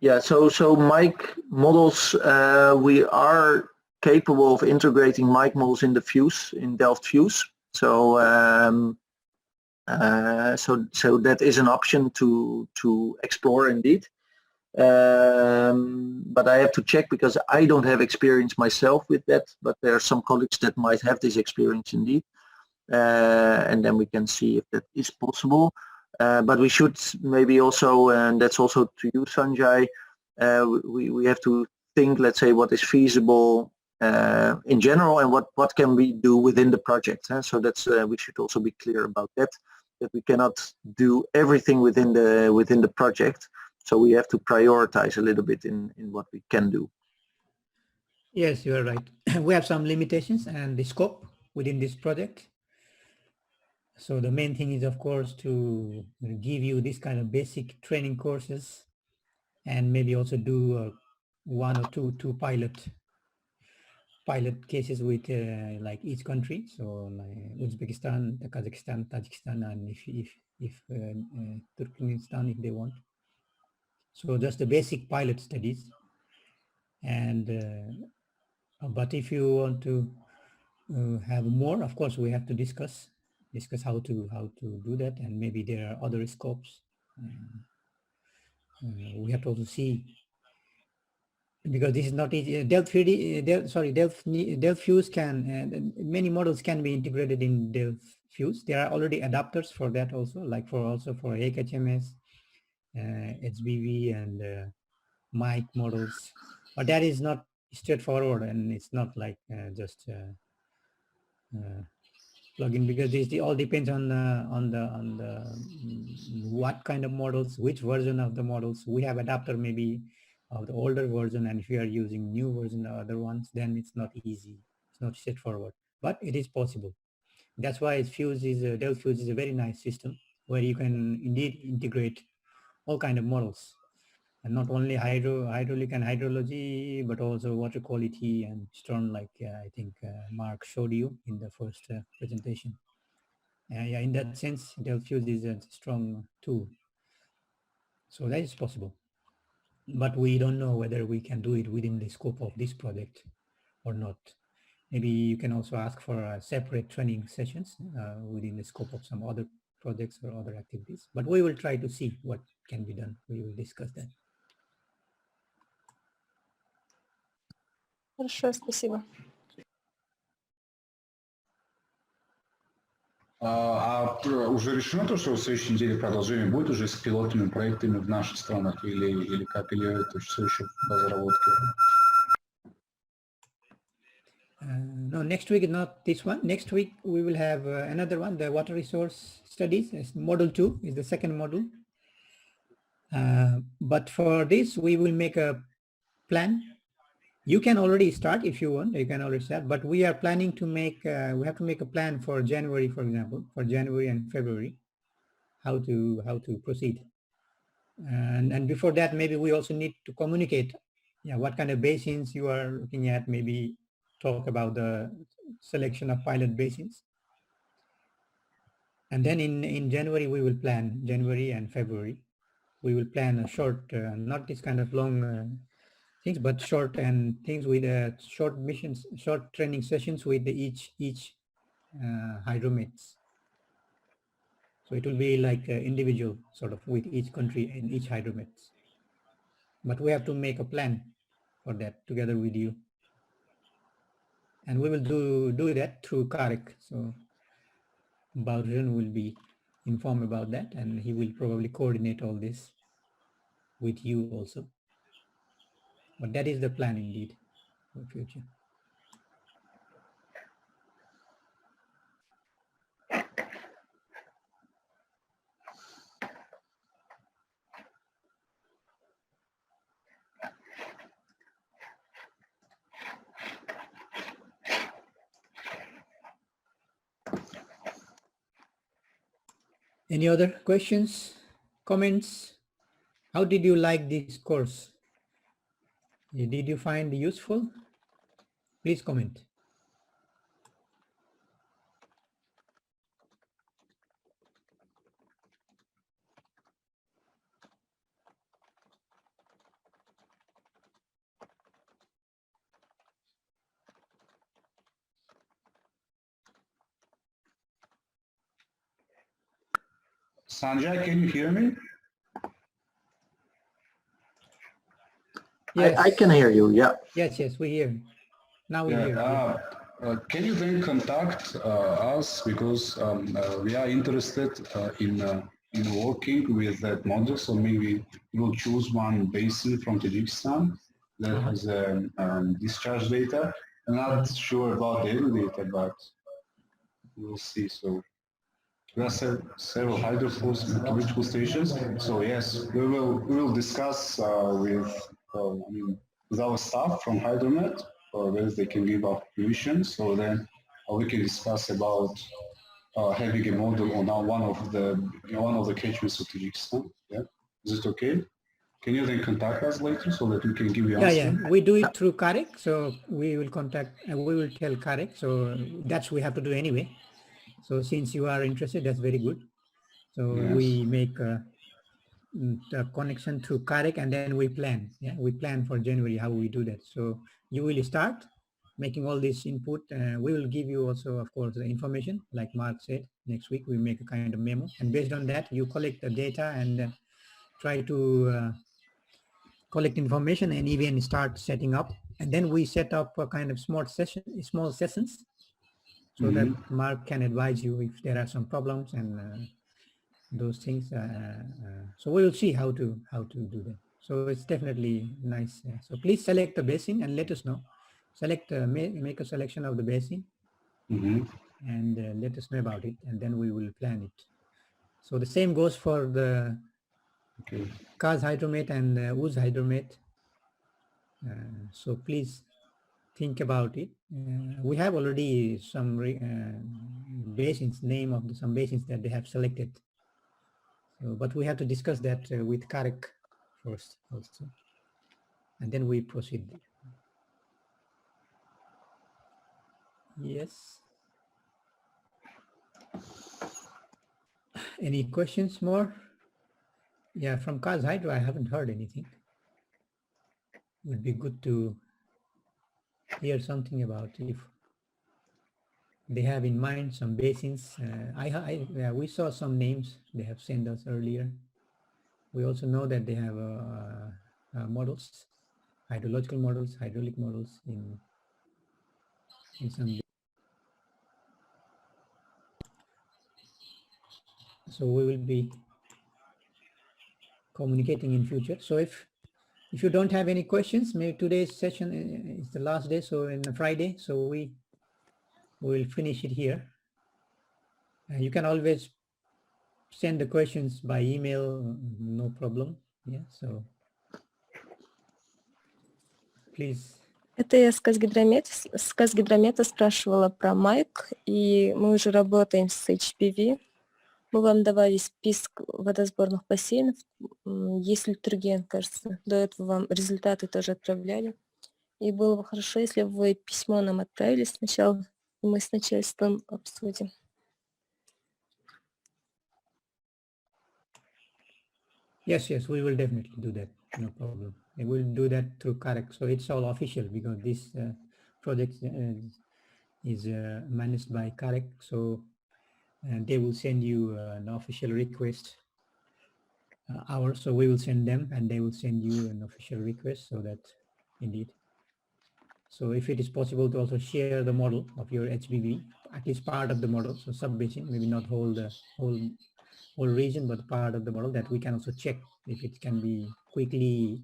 Yeah, so mic models, we are capable of integrating mic models in the Fuse, in Delft Fuse. So so that is an option to explore indeed. But I have to check because I don't have experience myself with that, but there are some colleagues that might have this experience indeed. And then we can see if that is possible. But we should maybe also, and that's also to you, Sanjay, we have to think, let's say, what is feasible in general and what can we do within the project. So that's we should also be clear about that we cannot do everything within the project. So we have to prioritize a little bit in what we can do. Yes, you are right. We have some limitations and the scope within this project. So the main thing is, of course, to give you this kind of basic training courses and maybe also do one or two pilot cases with like each country. So like Uzbekistan, Kazakhstan, Tajikistan, and if Turkmenistan, if they want. So just the basic pilot studies. And but if you want to have more, of course, we have to discuss how to do that, and maybe there are other scopes. We have to also see, because this is not easy. Delft Fuse can many models can be integrated in Delft Fuse. There are already adapters for that also, like for HMS, HBV, and mic models. But that is not straightforward, and it's not like just plugin, because this all depends on the what kind of models, which version of the models. We have adapter maybe of the older version, and if you are using new version of other ones, then it's not easy. It's not straightforward, but it is possible. That's why Delft Fuse is a very nice system where you can indeed integrate all kind of models, and not only hydraulic and hydrology, but also water quality and storm, like I think Mark showed you in the first presentation. Yeah, in that sense, Delft Fuse is a strong tool. So that is possible. But we don't know whether we can do it within the scope of this project or not. Maybe you can also ask for separate training sessions within the scope of some other projects or other activities. But we will try to see what can be done. We will discuss that. Хорошо, спасибо. Уже решено то, что в следующей неделе продолжение будет уже с пилотными проектами в наших странах или как, или это все еще в разработке? No, next week is not this one. Next week we will have another one, the water resource studies. Module 2 is the second module. But for this, we will make a plan. You can already start if you want. You can already start, but we are planning to make. We have to make a plan for January, for example, for January and February, how to proceed. And before that, maybe we also need to communicate. Yeah, what kind of basins you are looking at? Maybe talk about the selection of pilot basins. And then in January, we will plan, January and February, we will plan a short, not this kind of long things, but short and things with short missions, short training sessions with each hydromates. So it will be like individual sort of with each country and each hydromates. But we have to make a plan for that together with you. And we will do that through Karek. So Baudrin will be informed about that, and he will probably coordinate all this with you also. But that is the plan indeed for the future. Any other questions, comments? How did you like this course? Did you find it useful? Please comment. Sanjay, can you hear me? Yes. I can hear you, yeah. Yes, we hear. Now we hear. Can you then contact us, because we are interested in working with that module, so maybe we'll choose one basin from Tajikistan that has discharge data. I'm not sure about the daily data, but we'll see. So there are several hydroforce meteorological stations. So yes, we will discuss with our staff from Hydromet, whether they can give us permission. So then we can discuss about having a model on one of the catchments of Tajikistan. Yeah, is it okay? Can you then contact us later so that we can give you answer? Yeah. We do it through Karek, so we will contact. We will tell Karek. So that's we have to do anyway. So since you are interested, that's very good. So Yes. we make the connection through Karek, and then we plan. Yeah, we plan for January how we do that. So you will start making all this input. We will give you also, of course, the information. Like Mark said, next week we make a kind of memo, and based on that, you collect the data and try to collect information and even start setting up. And then we set up a kind of small sessions, so that Mark can advise you if there are some problems and those things. So we will see how to do that. So it's definitely nice. So please select the basin and let us know. Select, make a selection of the basin and let us know about it, and then we will plan it. So the same goes for the Kaz hydromate and Uz hydromate. So please think about it. We have already some basins, name of some basins that they have selected. So, but we have to discuss that with Karek first also, and then we proceed. Yes. Any questions more? Yeah, from Kaz Hydro, I haven't heard anything. Would be good to hear something about if they have in mind some basins. We saw some names they have sent us earlier. We also know that they have models, hydrological models, hydraulic models in some. So we will be communicating in future. So if you don't have any questions, maybe today's session is the last day, so in Friday, so we will finish it here. You can always send the questions by email, no problem. Yeah, so please. Это я с Казгидромета спрашивала про майк, и мы уже работаем с HPV. Мы вам давали список водосборных бассейнов. Есть Литурген, кажется. До этого вам результаты тоже отправляли. И было бы хорошо, если бы вы письмо нам отправили сначала, и мы с начальством обсудим. Yes, we will definitely do that. No problem. And we'll do that through Karek. So it's all official because this project is managed by Karek. So they will send you an official request. Ours, so we will send them, and they will send you an official request. So that indeed. So if it is possible to also share the model of your HBV, at least part of the model, so sub-basin, maybe not whole region, but part of the model, that we can also check if it can be quickly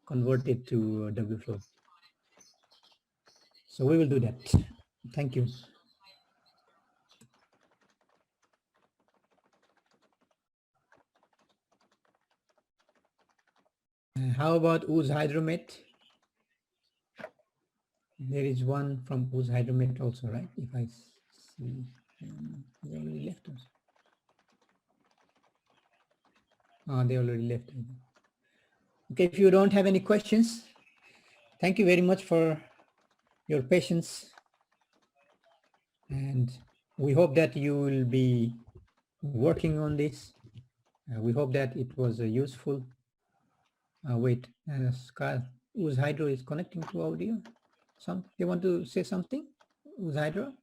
converted to WFlow. So we will do that. Thank you. How about Uz hydromate? There is one from Uz hydromate also, right? If I see, they already left us. They already left. Okay, if you don't have any questions, thank you very much for your patience. And we hope that you will be working on this. We hope that it was useful. Wait, Scott, whose Hydro is connecting to audio? You want to say something? Whose Hydro?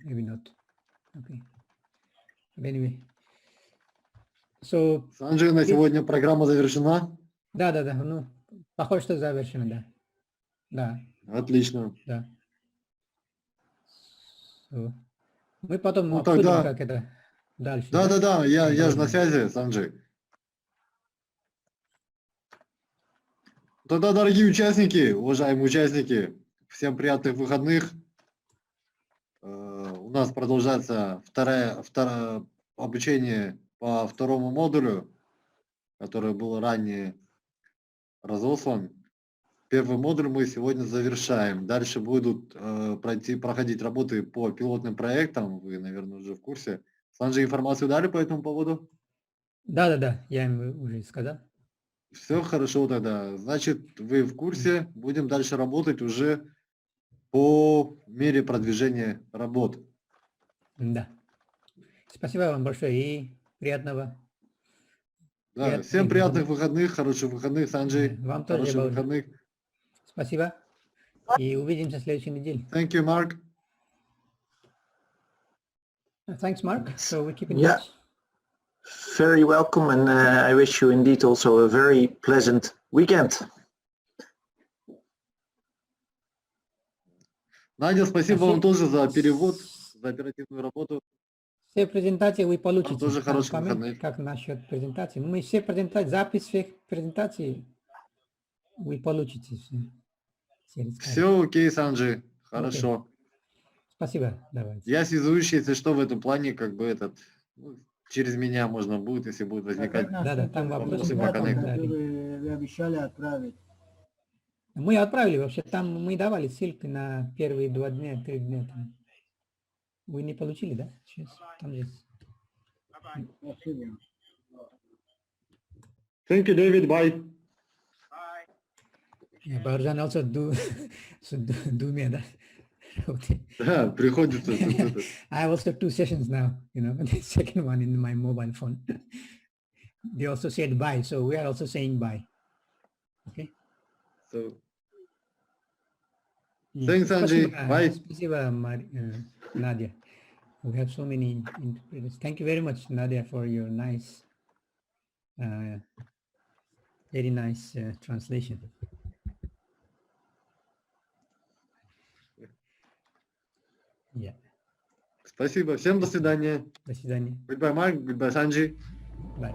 Maybe not. Okay. But anyway. So, Санджей, на сегодня программа завершена? да, ну, похоже, что завершено, да. Да. Отлично. Да. So, мы потом Ну, обсудим, тогда... как это дальше. Да, я же на связи, Санджей. Тогда, дорогие участники, уважаемые участники, всем приятных выходных. У нас продолжается второе обучение по второму модулю, который был ранее разослан. Первый модуль мы сегодня завершаем. Дальше будут проходить работы по пилотным проектам. Вы, наверное, уже в курсе. Санджей, информацию дали по этому поводу? Да, я им уже сказал. Все хорошо тогда. Значит, вы в курсе. Будем дальше работать уже по мере продвижения работ. Да. Спасибо вам большое и приятного. Да, всем приятных выходных, хороших выходных, Санджей. Вам тоже, хороших выходных. Спасибо. И увидимся в следующей неделе. Thank you, Mark. Thanks, Mark. So we keep in Yeah. touch. Very welcome, and I wish you indeed also a very pleasant weekend. Надя, спасибо вам тоже за перевод, за оперативную работу. Все презентации вы получите. Тоже хороших выходных. Как насчет презентации? Мы все презентации, запись всех презентаций вы получите. Все окей, Санджи, хорошо. Okay. Спасибо, давайте. Я связуюсь, если что, в этом плане, как бы через меня можно будет, если будет возникать. Да, там вопросы. Вы обещали отправить. Мы отправили вообще, там мы давали ссылки на первые 2 дня, 3 дня. Там. Вы не получили, да? Сейчас, там есть. Спасибо. Thank you, David. Bye. Yeah, Barjan also do me that. Да, приходится. I have also 2 sessions now, the second one in my mobile phone. They also said bye, so we are also saying bye. Okay. So, thanks, Sanjay. Bye. Спасибо, Nadia. We have so many interpreters. Thank you very much, Nadia, for your nice, very nice translation. Yeah. Спасибо. Всем до свидания. До свидания. Goodbye, Mark. Goodbye, Sanjay. Bye.